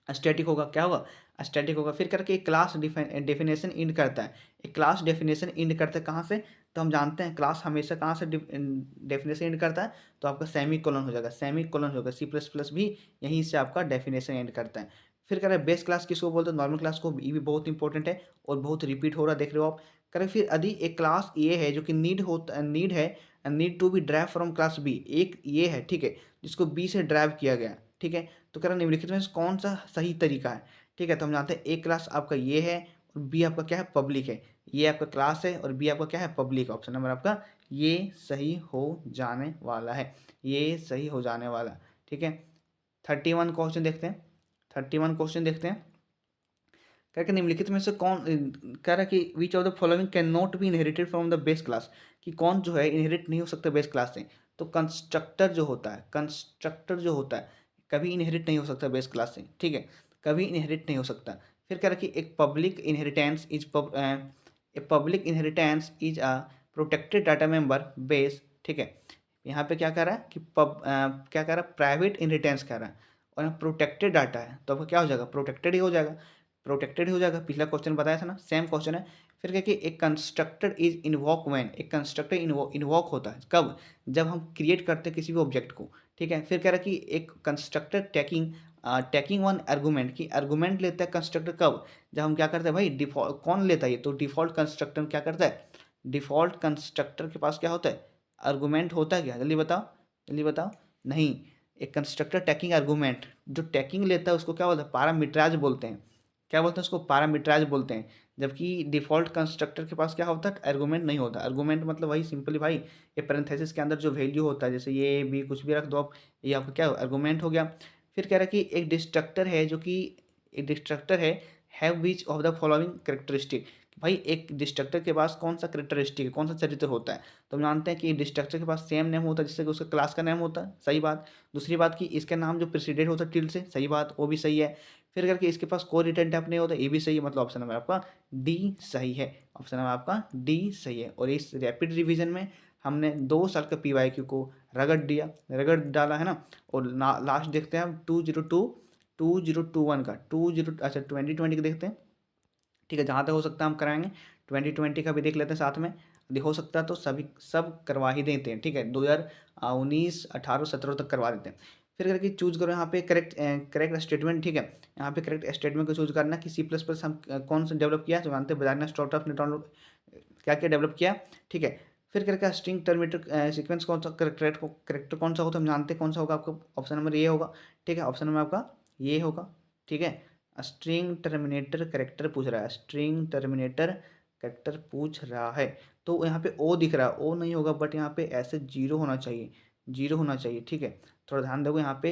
स्टैटिक होगा, क्या होगा, स्टैटिक होगा। फिर करके एक क्लास डेफिनेशन इंड करता है, एक क्लास डेफिनेशन इंड करता है कहाँ से, तो हम जानते हैं क्लास हमेशा कहाँ से डेफिनेशन इंड करता है, तो आपका सेमी कोलन हो जाएगा, सेमी कोलन होगा। सी प्लस प्लस भी यहीं से आपका डेफिनेशन एंड करता है। फिर कह रहे हैं बेस क्लास किसको बोलते हैं, नॉर्मल क्लास को। ये भी बहुत इंपॉर्टेंट है और बहुत रिपीट हो रहा है, देख रहे हो आप। कह रहे फिर यदि एक क्लास ए है जो कि नीड है, need to be drive from class B, एक ये है, ठीक है, जिसको बी से ड्राइव किया गया, ठीक है, तो कह रहा निम्नलिखित में से कौन सा सही तरीका है, ठीक है। तो हम जानते हैं एक क्लास आपका ये है और बी आपका क्या है, पब्लिक है। ये आपका क्लास है और बी आपका क्या है, पब्लिक। ऑप्शन नंबर आपका ये सही हो जाने वाला है, ये सही हो जाने वाला, ठीक है। 31 क्वेश्चन देखते हैं, 31 क्वेश्चन देखते हैं। कह के निम्नलिखित में से कौन, कह रहा है कि which of the following can not be inherited from the base class, कि कौन जो है इनहेरिट नहीं हो सकता बेस क्लास से। तो कंस्ट्रक्टर जो होता है, कंस्ट्रक्टर जो होता है कभी इनहेरिट नहीं हो सकता बेस क्लास से, ठीक है, कभी इनहेरिट नहीं हो सकता। फिर कह रहा है कि एक public inheritance is a public inheritance is a protected data member base, ठीक है। यहाँ पे क्या कह रहा है कि क्या कह रहा है, प्राइवेट इनहेरिटेंस कह रहा है, और यहाँ प्रोटेक्टेड डाटा है, तो आपका क्या हो जाएगा, प्रोटेक्टेड ही हो जाएगा, प्रोटेक्टेड हो जाएगा। पिछला क्वेश्चन बताया था ना, सेम क्वेश्चन है। फिर क्या कि एक कंस्ट्रक्टर इज इन्वॉक व्हेन, एक कंस्ट्रक्टर इन्वॉक होता है कब, जब हम क्रिएट करते हैं किसी भी ऑब्जेक्ट को, ठीक है। फिर कह रहा है कि एक कंस्ट्रक्टर टेकिंग वन आर्गूमेंट, की आर्गूमेंट लेता है कंस्ट्रक्टर कब, जब हम क्या करते हैं भाई, डिफॉल्ट कौन लेता है ये, तो डिफॉल्ट कंस्ट्रक्टर क्या करता है, डिफॉल्ट कंस्ट्रक्टर के पास क्या होता है, आर्गूमेंट होता है क्या, जल्दी बताओ, जल्दी बताओ। नहीं, एक कंस्ट्रक्टर टेकिंग आर्गूमेंट, जो टेकिंग लेता है उसको क्या बोलते हैं, पैरामीटराइज बोलते हैं, क्या बोलते हैं उसको, पैरामीटराइज बोलते हैं। जबकि डिफॉल्ट कंस्ट्रक्टर के पास क्या होता है, आर्गूमेंट नहीं होता। आर्गूमेंट मतलब वही सिंपली भाई, ये पैरेंथेसिस के अंदर जो वैल्यू होता है, जैसे ये भी कुछ भी रख दो आप, ये आपका क्या आर्गूमेंट हो गया। फिर कह रहा है कि एक डिस्ट्रक्टर है जो कि, एक डिस्ट्रक्टर है which of the following characteristic, भाई एक डिस्ट्रक्टर के पास कौन सा करेक्टरिस्टिक है, कौन सा चरित्र होता है। तो हम जानते हैं कि डिस्ट्रक्टर के पास सेम नेम होता है जिससे कि उसका क्लास का नेम होता है, सही बात। दूसरी बात कि इसका नाम जो प्रेसिडेंट होता है टिल्ड से, सही बात, वो भी सही है। फिर करके इसके पास कोई रिटर्न टाइप नहीं होता, ये भी सही है, मतलब ऑप्शन नंबर आपका डी सही है, ऑप्शन नंबर आपका डी सही है। और इस रैपिड रिवीजन में हमने 2 साल का PYQ को रगड़ डाला है ना। और लास्ट देखते हैं हम 2021 का 2020 का देखते हैं, ठीक है। जहाँ तक हो सकता है हम कराएंगे, 2020 का भी देख लेते हैं साथ में, यदि हो सकता है तो सभी सब करवा ही देते हैं, ठीक है। 2019, 18, 17 तक करवा देते हैं। फिर करके चूज करो यहाँ पे करेक्ट स्टेटमेंट, ठीक है। यहाँ पे करेक्ट स्टेटमेंट को चूज करना कि C++ हम कौन सा डेवलप किया, तो जानते हैं बजाजना स्टॉर्ट ऑफ न्यूट्रॉन क्या क्या डेवलप किया, ठीक है। फिर करके स्ट्रिंग टर्मिनेटर सीक्वेंस कौन सा, करेक्टर कौन सा होता है, हम जानते हैं कौन सा होगा आपका, ऑप्शन नंबर ये होगा, ठीक है, ऑप्शन नंबर आपका ये होगा, ठीक है। स्ट्रिंग टर्मिनेटर करेक्टर पूछ रहा है, स्ट्रिंग टर्मिनेटर करेक्टर पूछ रहा है। तो यहाँ पे ओ दिख रहा है, ओ नहीं होगा, बट यहाँ पे ऐसे जीरो होना चाहिए, जीरो होना चाहिए, ठीक है। थोड़ा ध्यान दोगे, यहाँ पे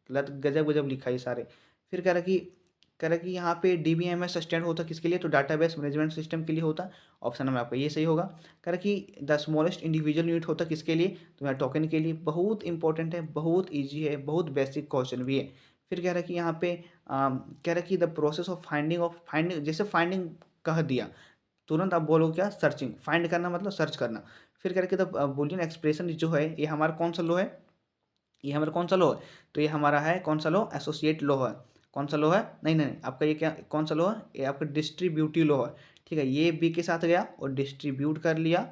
गलत गजब गजब लिखा है सारे। फिर कह रहा कि यहाँ पे DBMS स्टैंड होता किसके लिए, तो डाटाबेस मैनेजमेंट सिस्टम के लिए होता, ऑप्शन नंबर आपका ये सही होगा। कह रहा कि द स्मॉलेस्ट इंडिविजुअल यूनिट होता किसके लिए, तो यहाँ टोकन के लिए। बहुत इंपॉर्टेंट है, बहुत ईजी है, बहुत बेसिक क्वेश्चन भी है। फिर कह रहा है कि यहाँ पे कह रहा है कि द प्रोसेस ऑफ फाइंडिंग, जैसे फाइंडिंग कह दिया, तुरंत आप बोलो क्या, सर्चिंग, फाइंड करना मतलब सर्च करना। फिर कह रहा है कि द बूलियन एक्सप्रेशन जो है, ये हमारा कौन सा लो है, ये हमारा कौन सा लो है, तो ये हमारा है कौन सा लो, एसोसिएट लो है। कौन सा लो है, नहीं नहीं नहीं, आपका ये क्या, कौन सा लो है, ये आपका डिस्ट्रीब्यूटिव लो है, ठीक है। ये बी के साथ गया और डिस्ट्रीब्यूट कर लिया,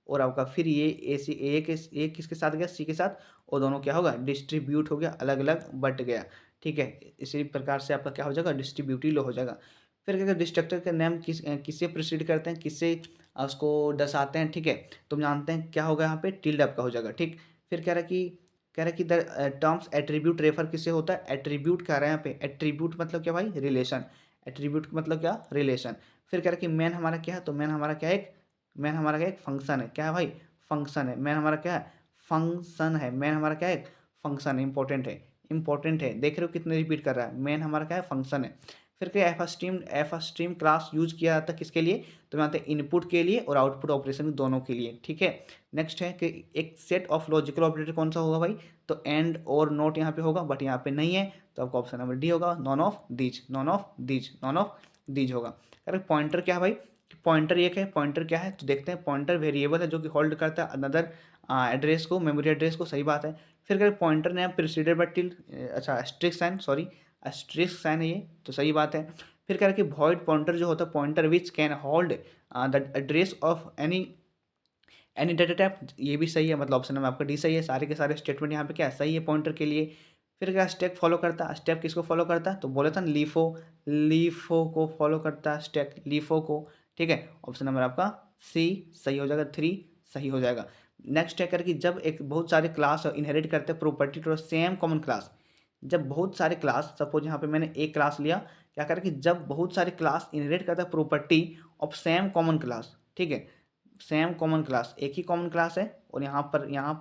और आपका फिर ये ए किसके साथ गया, सी के साथ, और दोनों क्या होगा, डिस्ट्रीब्यूट हो गया, अलग अलग बट गया, ठीक है। इसी प्रकार से आपका क्या हो जाएगा, डिस्ट्रीब्यूटिव लो हो जाएगा। फिर क्या, डिस्ट्रक्टर का नेम किससे प्रोसीड करते हैं, किससे उसको दर्शाते हैं, ठीक है। तुम जानते हैं क्या होगा, यहाँ पे टिल्ड आपका हो जाएगा, ठीक। फिर कह रहा है कि द टर्म्स एट्रीब्यूट रेफर किससे होता है, एट्रीब्यूट कह रहे हैं यहाँ पे, एट्रीब्यूट मतलब क्या भाई, रिलेशन, एट्रीब्यूट मतलब क्या, रिलेशन। फिर कह रहा है कि मैन हमारा क्या है, तो मैन हमारा क्या है, मैन हमारा क्या एक फंक्शन है, क्या है भाई, फंक्शन है। मैन हमारा क्या है, फंक्शन है। मैन हमारा क्या है, फंक्शन है, इंपॉर्टेंट है, इंपॉर्टेंट है, देख रहे हो कितने रिपीट कर रहा है, मैन हमारा क्या है, फंक्शन है। फिर क्या, एफ स्ट्रीम क्लास यूज किया जाता है किसके लिए, तो यहाँ पे इनपुट के लिए और आउटपुट ऑपरेशन दोनों के लिए, ठीक है। नेक्स्ट है कि एक सेट ऑफ लॉजिकल ऑपरेटर कौन सा होगा भाई, तो एंड और नोट यहाँ पे होगा, बट यहाँ पे नहीं है, तो आपका ऑप्शन नंबर डी होगा, none of these, none of these, none of these होगा। अरे पॉइंटर क्या है भाई, पॉइंटर एक है, पॉइंटर क्या है, तो देखते हैं। पॉइंटर वेरिएबल है जो कि होल्ड करता है अनदर एड्रेस को, मेमोरी एड्रेस को, सही बात है। फिर करें pointer name preceded by till, अच्छा asterisk sign, sorry asterisk sign है ये, तो सही बात है। फिर करें कि वॉइड पॉइंटर जो होता है, pointer which can hold the address of any data type, ये भी सही है, मतलब ऑप्शन नंबर आपका डी सही है। सारे के सारे स्टेटमेंट यहाँ पे क्या सही है पॉइंटर के लिए। फिर क्या स्टैक फॉलो करता है, स्टेप किसको फॉलो करता है, तो बोला था लीफो, लीफो को फॉलो करता है स्टैक, लीफो को, ठीक है। ऑप्शन नंबर आपका सी सही हो जाएगा, 3 सही हो जाएगा। नेक्स्ट है कि जब एक बहुत सारे क्लास इनहेरिट करते हैं property to same common class, जब बहुत सारे क्लास, सपोज यहाँ पे मैंने एक क्लास लिया, क्या करें कि जब बहुत सारे क्लास इनहेरिट करता है property of same common class, ठीक है, सेम कॉमन क्लास, एक ही कॉमन क्लास है, और यहाँ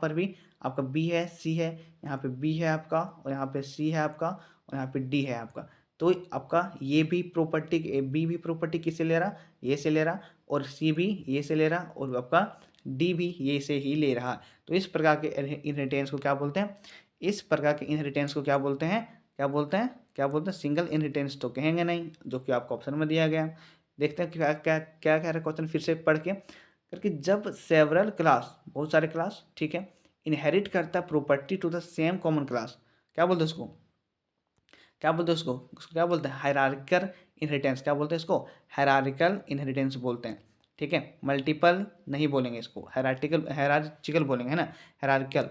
पर भी आपका बी है, सी है, यहाँ पे बी है आपका, और यहाँ पे सी है आपका, और यहाँ पे डी है आपका। तो आपका ये भी प्रॉपर्टी, बी भी प्रॉपर्टी किससे ले रहा, ये से ले रहा, और सी भी ये से ले रहा, और आपका डी भी ये से ही ले रहा। तो इस प्रकार के इनहेरिटेंस को क्या बोलते हैं, इस प्रकार के इनहेरिटेंस को क्या बोलते हैं, क्या बोलते हैं, क्या बोलते हैं, सिंगल इनहेरिटेंस तो कहेंगे नहीं, जो कि आपको ऑप्शन में दिया गया। देखते हैं क्या क्या क्या कह रहा है क्वेश्चन, फिर से पढ़ के करके, जब सेवरल क्लास, बहुत सारे क्लास, ठीक है, इनहेरिट करता property to the same common class, क्या बोलते हैं उसको, क्या बोलते हैं उसको क्या बोलते हैं, हायरार्किकल इनहेरिटेंस, क्या बोलते हैं इसको, हायरार्किकल इनहेरिटेंस बोलते हैं, ठीक है। मल्टीपल नहीं बोलेंगे इसको, हायरार्चिकल बोलेंगे, है ना, हायरार्किकल।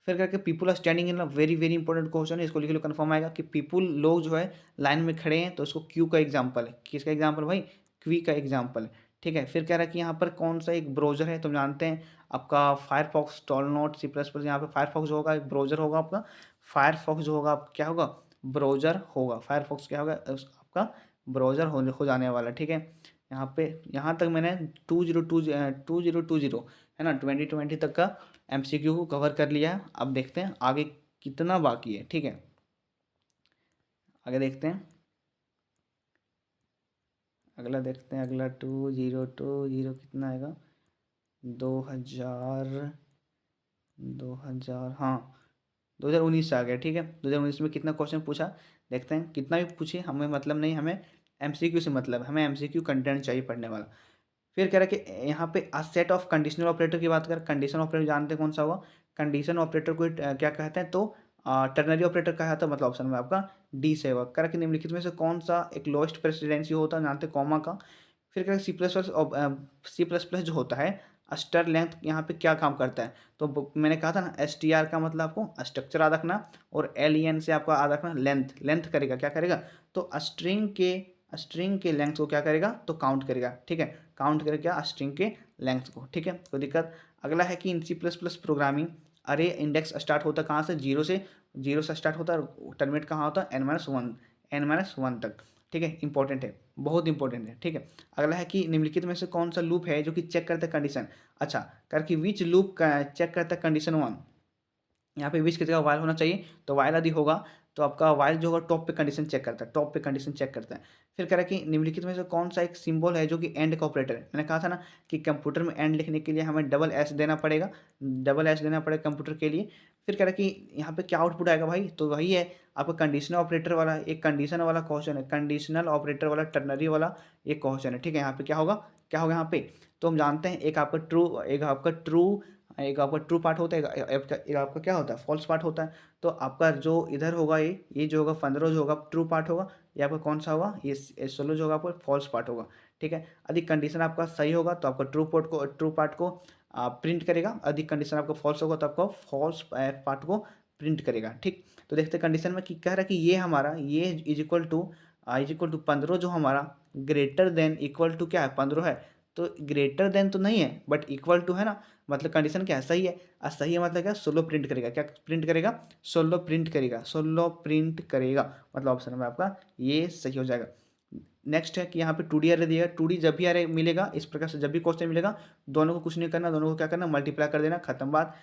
फिर करके people are standing in very very important question है, इसको लिख लो कंफर्म आएगा कि पीपुल, लोग जो है लाइन में खड़े हैं, तो इसको क्यू का एग्जाम्पल है, किसका एग्जाम्पल भाई, क्वी का एग्जाम्पल है, ठीक है। फिर कह रहा है कि यहाँ पर कौन सा एक ब्राउजर है, तुम जानते हैं आपका फायरफॉक्स, टॉलनोट, C++, यहाँ पे फायरफॉक्स होगा, एक ब्राउजर होगा आपका, फायरफॉक्स जो होगा क्या होगा, ब्राउजर होगा, फायरफॉक्स क्या होगा आपका, ब्राउजर हो जाने वाला, ठीक है। यहाँ पे यहाँ तक मैंने 2020 है ना 2020 तक का MCQ को कवर कर लिया है। अब देखते हैं आगे कितना बाकी है, ठीक है, आगे देखते हैं, अगला देखते हैं, अगला 2020 कितना आएगा, 2000 हाँ 2019 से आ गया, ठीक है। 2019 में कितना क्वेश्चन पूछा, देखते हैं, कितना भी पूछे हमें मतलब नहीं, हमें MCQ से मतलब, हमें MCQ कंटेंट चाहिए पढ़ने वाला। फिर कह रहा है कि यहाँ पे a set of conditional operator की बात करें, कंडीशन ऑपरेटर जानते हैं कौन सा हुआ, कंडीशन ऑपरेटर को क्या कहते हैं, तो टर्नरी ऑपरेटर कहा था, मतलब ऑप्शन में आपका डी से होगा। कह रहा है कि निम्नलिखित में से कौन सा एक लोएस्ट प्रेसिडेंसी होता है, जानते हैं कॉमा का। फिर कह रहा है C++ जो होता है स्टर लेंथ, यहाँ पे क्या काम करता है, तो मैंने कहा था ना STR का मतलब आपको स्ट्रक्चर याद रखना, और LEN से आपको याद रखना लेंथ, लेंथ करेगा क्या करेगा, तो स्ट्रिंग के लेंथ को क्या करेगा, तो काउंट करेगा, ठीक है, काउंट करेगा क्या स्ट्रिंग के लेंथ को, ठीक है, कोई दिक्कत। अगला है कि इन C++ प्रोग्रामिंग अरे इंडेक्स स्टार्ट होता है कहाँ से, जीरो से स्टार्ट होता है, टर्मिनेट कहाँ होता है n-1 तक, ठीक है, इंपॉर्टेंट है, बहुत इंपॉर्टेंट है, ठीक है। अगला है कि निम्नलिखित में से कौन सा लूप है जो कि चेक करता है कंडीशन, अच्छा करके विच लूप चेक करता है कंडीशन 1, यहाँ पे विच की जगह वाइल होना चाहिए, तो वाइल यदि होगा तो आपका वाइल जो होगा टॉप पे कंडीशन चेक करता है, टॉप पे कंडीशन चेक करता है। फिर कह रहा है कि निम्नलिखित में से कौन सा एक सिंबल है जो कि एंड का ऑपरेटर है, मैंने कहा था ना कि कंप्यूटर में एंड लिखने के लिए हमें डबल एस देना पड़ेगा, कंप्यूटर के लिए। फिर कह रहा है कि यहाँ पे क्या आउटपुट आएगा भाई, तो वही है आपका कंडीशनल ऑपरेटर वाला, एक कंडीशन वाला क्वेश्चन है, कंडीशनल ऑपरेटर वाला टर्नरी वाला एक क्वेश्चन है, ठीक है। यहाँ पे क्या होगा यहाँ पे, तो हम जानते हैं एक आपका ट्रू पार्ट होता है, एक आपका क्या होता है फॉल्स पार्ट होता है। तो आपका जो इधर होगा ये जो होगा 15 जो होगा ट्रू पार्ट होगा, ये आपका कौन सा होगा, ये 16 जो होगा आपका फॉल्स पार्ट होगा, ठीक है। अधिक कंडीशन आपका सही होगा तो आपका ट्रू पार्ट को प्रिंट करेगा, अधिक कंडीशन आपका फॉल्स होगा तो आपका फॉल्स पार्ट को प्रिंट करेगा, ठीक। तो देखते हैं कंडीशन में कि कह रहा है कि ये हमारा ये इज इक्वल टू 15 जो हमारा ग्रेटर देन इक्वल टू क्या है 15 है, तो ग्रेटर देन तो नहीं है बट इक्वल टू है ना, मतलब कंडीशन क्या है सही है, सही है मतलब क्या 16 प्रिंट करेगा, क्या प्रिंट करेगा 16 प्रिंट करेगा, मतलब ऑप्शन में आपका ये सही हो जाएगा। नेक्स्ट है कि यहाँ पे 2D अरे दिया, 2D जब भी अरे मिलेगा इस प्रकार से, जब भी क्वेश्चन मिलेगा दोनों को कुछ नहीं करना, दोनों को क्या करना मल्टीप्लाई कर देना, खत्म बात,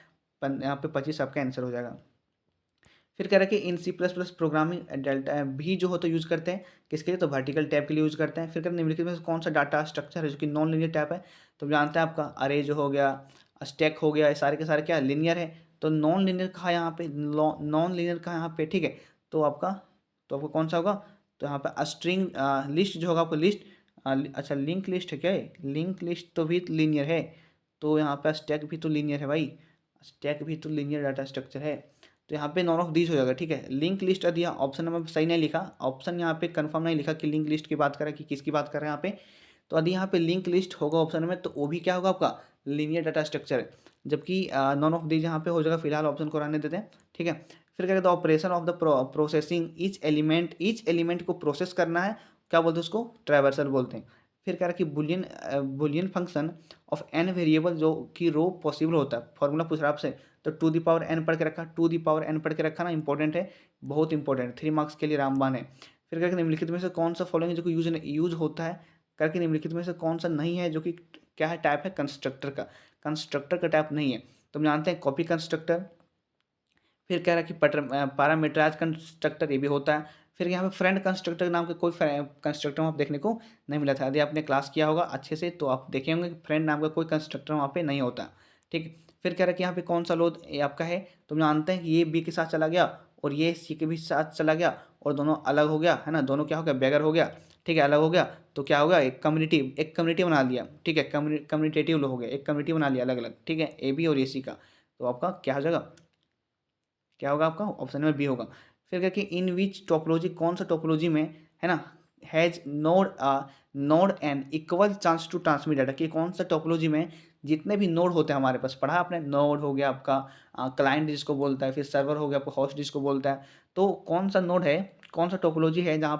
यहाँ पे 25 आपका आंसर हो जाएगा। फिर कह रहा है कि इन C++ प्रोग्रामिंग डेल्टा भी जो होता है यूज़ करते हैं किसके लिए, तो वर्टिकल टैब के लिए यूज़ करते हैं। फिर कह रहे हैं निम्नलिखित में से कौन सा डाटा स्ट्रक्चर है जो कि नॉन लीनियर टैब है, तो जानते हैं आपका अरे जो हो गया, स्टैक हो गया, ये सारे के सारे क्या लीनियर है, तो नॉन लीनियर कहा यहाँ पे, नॉन लीनियर कहा यहाँ पे, ठीक है। तो आपका कौन सा होगा, तो यहाँ पे स्ट्रिंग लिस्ट जो होगा आपको लिस्ट, अच्छा लिंक लिस्ट है क्या, लिंक लिस्ट तो भी लीनियर है, तो यहाँ पे स्टैक भी तो लीनियर है भाई, स्टैक भी तो लीनियर डाटा स्ट्रक्चर है। तो यहाँ पे नॉन ऑफ दीज हो जाएगा, ठीक है। लिंक लिस्ट दिया, ऑप्शन नंबर सही नहीं लिखा, ऑप्शन यहाँ पे कंफर्म नहीं लिखा कि लिंक लिस्ट की बात करें कि किसकी बात कर रहे हैं यहाँ पे। तो यदि यहाँ पे लिंक लिस्ट होगा ऑप्शन में, तो वो भी क्या होगा आपका लीनियर डाटा स्ट्रक्चर, जबकि नॉन ऑफ दीज यहाँ पे हो जाएगा। फिलहाल ऑप्शन को रहने देते हैं, ठीक है। फिर क्या कहते हैं, operation of the processing each element को प्रोसेस करना है, क्या बोलते हैं उसको, ट्रैवर्सल बोलते हैं। फिर कह रहा है कि boolean function of an variable जो कि रो पॉसिबल होता है, फॉर्मूला पूछ रहा है आपसे, तो टू दी पावर एन पढ़ के रखा, टू दी पावर एन पढ़ के रखा ना, इंपॉर्टेंट है, बहुत इंपॉर्टेंट, 3 मार्क्स के लिए रामबाण है। फिर करके निम्नलिखित में से कौन सा फॉलोइंग जो कि यूज होता है, करके निम्नलिखित में से कौन सा नहीं है, जो कि क्या है, टाइप है कंस्ट्रक्टर का, कंस्ट्रक्टर का टाइप नहीं है। तो हम जानते हैं कॉपी कंस्ट्रक्टर। फिर कह रहा है कि पैरामीटराइज कंस्ट्रक्टर, ये भी होता है। फिर यहाँ पे फ्रेंड कंस्ट्रक्टर नाम के कोई कंस्ट्रक्टर वहाँ देखने को नहीं मिला था। यदि आपने क्लास किया होगा अच्छे से तो आप देखे होंगे कि फ्रेंड नाम का कोई कंस्ट्रक्टर वहाँ पे नहीं होता, ठीक। फिर कह रहा है कि यहाँ पे कौन सा लोड ये आपका है, तो हम जानते हैं कि ये बी के साथ चला गया और ये सी के भी साथ चला गया और दोनों अलग हो गया, है ना, दोनों क्या हो गया, बेगर हो गया, ठीक है, अलग हो गया। तो क्या होगा, एक कम्युनिटी बना लिया, ठीक है, कम्युनिटेटिव हो गया, एक कम्युनिटी बना लिया अलग अलग, ठीक है, ए बी और ए सी का। तो आपका क्या हो जाएगा, क्या होगा आपका ऑप्शन नंबर बी होगा। फिर क्या कि इन विच टोपोलॉजी, कौन सा टोपोलॉजी में, है ना, has node and equal chance to transmit data, कि कौन सा टोपोलॉजी में जितने भी नोड होते हैं हमारे पास, पढ़ा आपने, नोड हो गया आपका क्लाइंट जिसको बोलता है, फिर सर्वर हो गया आपका होस्ट जिसको बोलता है। तो कौन सा नोड है, कौन सा टोपोलॉजी है जहाँ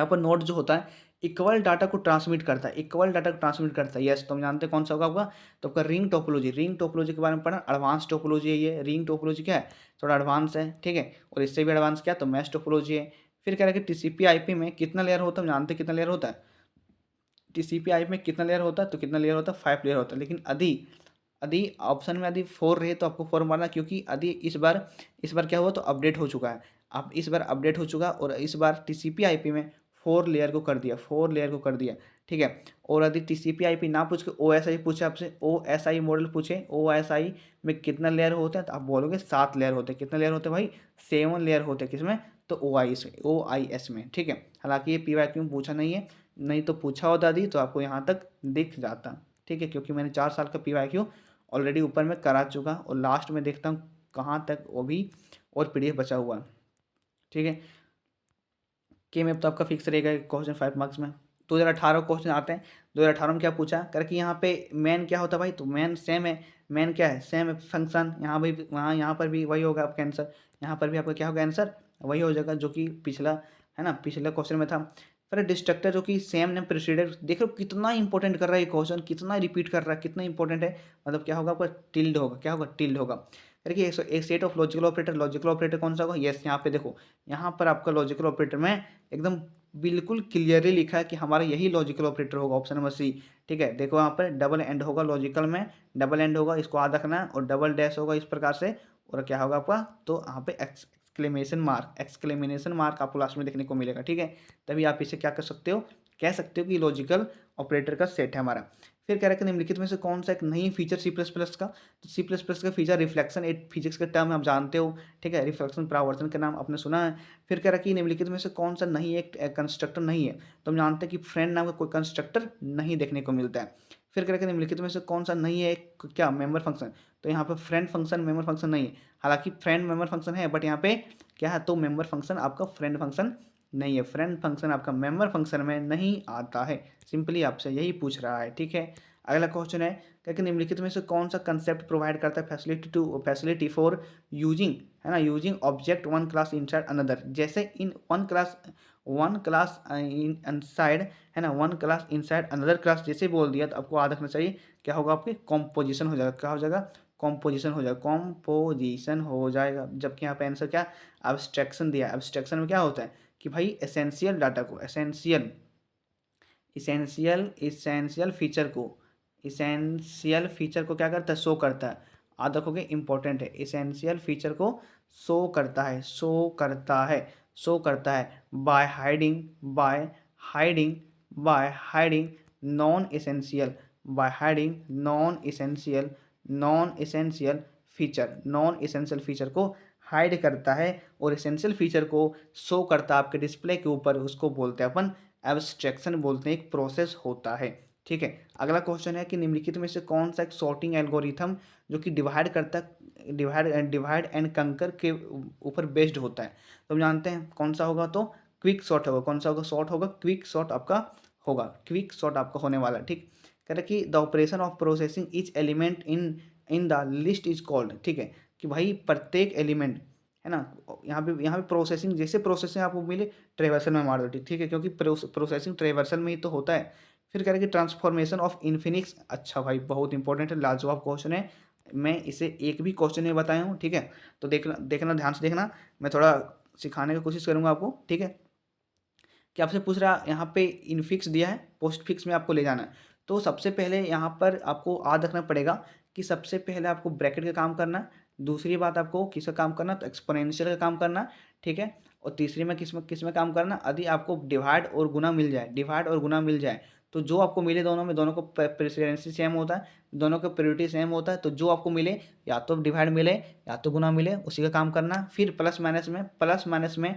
पर नोड जो होता है इक्वल डाटा को ट्रांसमिट करता है, इक्वल डाटा को ट्रांसमिट करता है, यस। तो हम जानते हैं कौन सा होगा आपका, तो आपका रिंग टोपोलॉजी के बारे में पढ़ा, एडवांस टोपोलॉजी है ये, रिंग टोपोलॉजी क्या है, थोड़ा एडवांस है, ठीक है। और इससे भी एडवांस क्या, तो मैश टोपोलॉजी है। फिर कह रहा है कि टीसीपी आईपी में कितना लेयर होता है, हम जानते हैं कितना लेयर होता है, टीसीपी आईपी में कितना लेयर होता है, तो कितना लेयर होता है, 5 लेयर होता है। लेकिन यदि यदि ऑप्शन में यदि 4 रहे तो आपको 4 मारना, क्योंकि यदि इस बार क्या हुआ, तो अपडेट हो चुका है, अब इस बार अपडेट हो चुका और इस बार टीसीपी आईपी में 4 लेयर को कर दिया, 4 लेयर को कर दिया, ठीक है। और यदि टीसीपी आईपी ना पूछ के ओएसआई पूछे आपसे, ओएसआई मॉडल पूछे, ओएसआई में कितना लेयर होते हैं, तो आप बोलोगे 7 लेयर होते हैं। कितने लेयर होते हैं भाई, 7 लेयर होते हैं, किसमें, तो ओआईएस में, ठीक है। हालांकि ये पीवाईक्यू में पूछा नहीं है, नहीं तो पूछा होता दी तो आपको यहाँ तक दिख जाता, ठीक है, क्योंकि मैंने 4 साल का पीवाईक्यू ऑलरेडी ऊपर में करा चुका और लास्ट में देखता हूँ कहाँ तक वो भी और पीडीएफ बचा हुआ है, ठीक है। के में तो आपका फिक्स रहेगा क्वेश्चन 5 मार्क्स में। 2018 क्वेश्चन आते हैं, 2018 में क्या पूछा करके, यहाँ पे मेन क्या होता है भाई, तो मेन सेम है, मेन क्या है, सेम है फंक्शन, यहाँ भी वहाँ यहाँ पर भी वही होगा आपका आंसर, यहाँ पर भी आपका क्या होगा आंसर, वही हो जाएगा जो कि पिछला, है ना, पिछला क्वेश्चन में था। फिर डिस्ट्रक्टर जो कि सेम नेम प्रेसिडेंट, देखो कितना इंपॉर्टेंट कर रहा है ये क्वेश्चन, कितना रिपीट कर रहा है, कितना इंपॉर्टेंट है, मतलब क्या होगा आपका टिल्ड होगा, क्या होगा, टिल्ड होगा। देखिए एक सेट ऑफ लॉजिकल ऑपरेटर कौन सा होगा, यस, यहाँ पे देखो, यहाँ पर आपका लॉजिकल ऑपरेटर में एकदम बिल्कुल क्लियरली लिखा है कि हमारा यही लॉजिकल ऑपरेटर होगा, ऑप्शन नंबर सी, ठीक है। देखो यहाँ पर डबल एंड होगा, लॉजिकल में डबल एंड होगा, इसको याद रखना है, और डबल डैश होगा इस प्रकार से, और क्या होगा आपका, तो यहाँ पे एक्सक्लेमेशन मार्क आपको लास्ट में देखने को मिलेगा, ठीक है। तभी आप इसे क्या कर सकते हो, कह सकते हो कि लॉजिकल ऑपरेटर का सेट है हमारा। फिर कह रहा है कि निम्नलिखित में से कौन सा एक नई फीचर सी प्लस प्लस का, तो सी प्लस प्लस का फीचर रिफ्लेक्शन, एक फिजिक्स का टर्म आप जानते हो, ठीक है, रिफ्लेक्शन परावर्तन का नाम आपने सुना है। फिर कह रहा है कि निम्नलिखित में से कौन सा नहीं एक कंस्ट्रक्टर नहीं है, तो हम जानते हैं कि फ्रेंड नाम का कोई कंस्ट्रक्टर नहीं देखने को मिलता है। फिर कह रहा है कि निम्नलिखित में से कौन सा नहीं है एक क्या मेंबर फंक्शन, तो यहाँ पर फ्रेंड फंक्शन मेंबर फंक्शन नहीं है, हालांकि फ्रेंड मेंबर फंक्शन है, बट यहाँ पे क्या है, तो मेंबर फंक्शन आपका फ्रेंड फंक्शन नहीं है, फ्रेंड फंक्शन आपका मेंबर फंक्शन में नहीं आता है, सिंपली आपसे यही पूछ रहा है, ठीक है। अगला क्वेश्चन है कि निम्नलिखित में से कौन सा कंसेप्ट प्रोवाइड करता है फैसिलिटी फॉर यूजिंग, है ना, using object one class inside another, जैसे इन वन क्लास इनसाइड, है ना, one class inside another class, जैसे बोल दिया तो आपको याद रखना चाहिए क्या होगा, आपके कॉम्पोजिशन हो जाएगा, क्या हो जाएगा, कॉम्पोजिशन हो जाएगा, कॉम्पोजिशन हो जाएगा। जबकि यहाँ पे आंसर क्या, एब्स्ट्रैक्शन दिया है। एब्स्ट्रैक्शन में क्या होता है कि भाई एसेंशियल डाटा को, इसेंशियल फीचर को क्या करता है, शो करता है, याद रखोगे इंपॉर्टेंट है, इसेंशियल फीचर को शो करता है by hiding non essential feature को हाइड करता है, और इसेंशियल फीचर को शो करता है आपके डिस्प्ले के ऊपर, उसको बोलते हैं अपन एब्स्ट्रैक्शन बोलते हैं, एक प्रोसेस होता है, ठीक है। अगला क्वेश्चन है कि निम्नलिखित में से कौन सा एक सॉर्टिंग एल्गोरिथम जो कि डिवाइड करता है डिवाइड एंड कंकर के ऊपर बेस्ड होता है। तो हम जानते हैं कौन सा होगा, तो क्विक सॉर्ट होगा। कौन सा होगा, सॉर्ट होगा, क्विक सॉर्ट आपका होगा, क्विक सॉर्ट आपका होने वाला है। ठीक, कह रहे कि the operation of processing each element in the list is called, ठीक है, कि भाई प्रत्येक एलिमेंट है ना, यहाँ पे प्रोसेसिंग, जैसे प्रोसेसिंग आपको मिले ट्रेवर्सल में मार दो, ठीक है, क्योंकि प्रोसेसिंग ट्रेवर्सल में ही तो होता है। फिर कह रहे कि ट्रांसफॉर्मेशन ऑफ इन्फिनिक्स, अच्छा भाई बहुत इंपॉर्टेंट है, लाजवाब क्वेश्चन है, मैं इसे एक भी क्वेश्चन नहीं बताया हूँ, ठीक है, तो देखना देखना ध्यान से देखना, मैं थोड़ा सिखाने की कोशिश करूँगा आपको, ठीक है। कि आपसे पूछ रहा यहाँ पे इनफिक्स दिया है, पोस्ट फिक्स में आपको ले जाना है। तो सबसे पहले यहाँ पर आपको याद रखना पड़ेगा कि सबसे पहले आपको ब्रैकेट का काम करना है, दूसरी बात आपको किसका काम करना, तो एक्सपोनेंशियल का काम करना, ठीक है, और तीसरी में किस में काम करना, यदि आपको डिवाइड और गुना मिल जाए, डिवाइड और गुना मिल जाए, तो जो आपको मिले दोनों में, दोनों को प्रेसिडेंसी सेम होता है, दोनों का प्रायोरिटी सेम होता है, तो जो आपको मिले या तो डिवाइड मिले या तो गुना मिले, उसी का काम करना। फिर प्लस माइनस में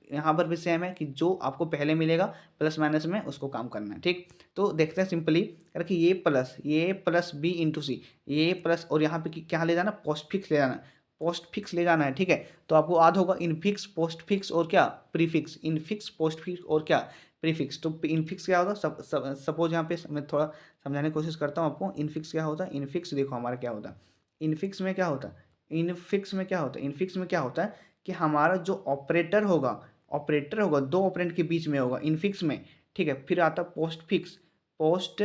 यहाँ पर भी सेम है कि जो आपको पहले मिलेगा प्लस माइनस में उसको काम करना है। ठीक, तो देखते हैं सिंपली कर कि ये प्लस बी इंटू सी, ये प्लस, और यहाँ पे क्या ले जाना, पोस्ट फिक्स ले जाना, पोस्ट फिक्स ले जाना है। ठीक है, तो आपको याद होगा इनफिक्स, पोस्ट फिक्स और क्या प्रीफिक्स, इनफिक्स, पोस्ट फिक्स और क्या प्रीफिक्स। तो इनफिक्स क्या होता है, सपोज यहाँ पे मैं थोड़ा समझाने की कोशिश करता हूँ आपको। इनफिक्स क्या होता है, इनफिक्स देखो हमारा क्या होता है, इनफिक्स में क्या होता है, इनफिक्स में क्या होता है, इनफिक्स में क्या होता है कि हमारा जो ऑपरेटर होगा दो ऑपरेंड के बीच में होगा इनफिक्स में। ठीक है, फिर आता है पोस्ट फिक्स, पोस्ट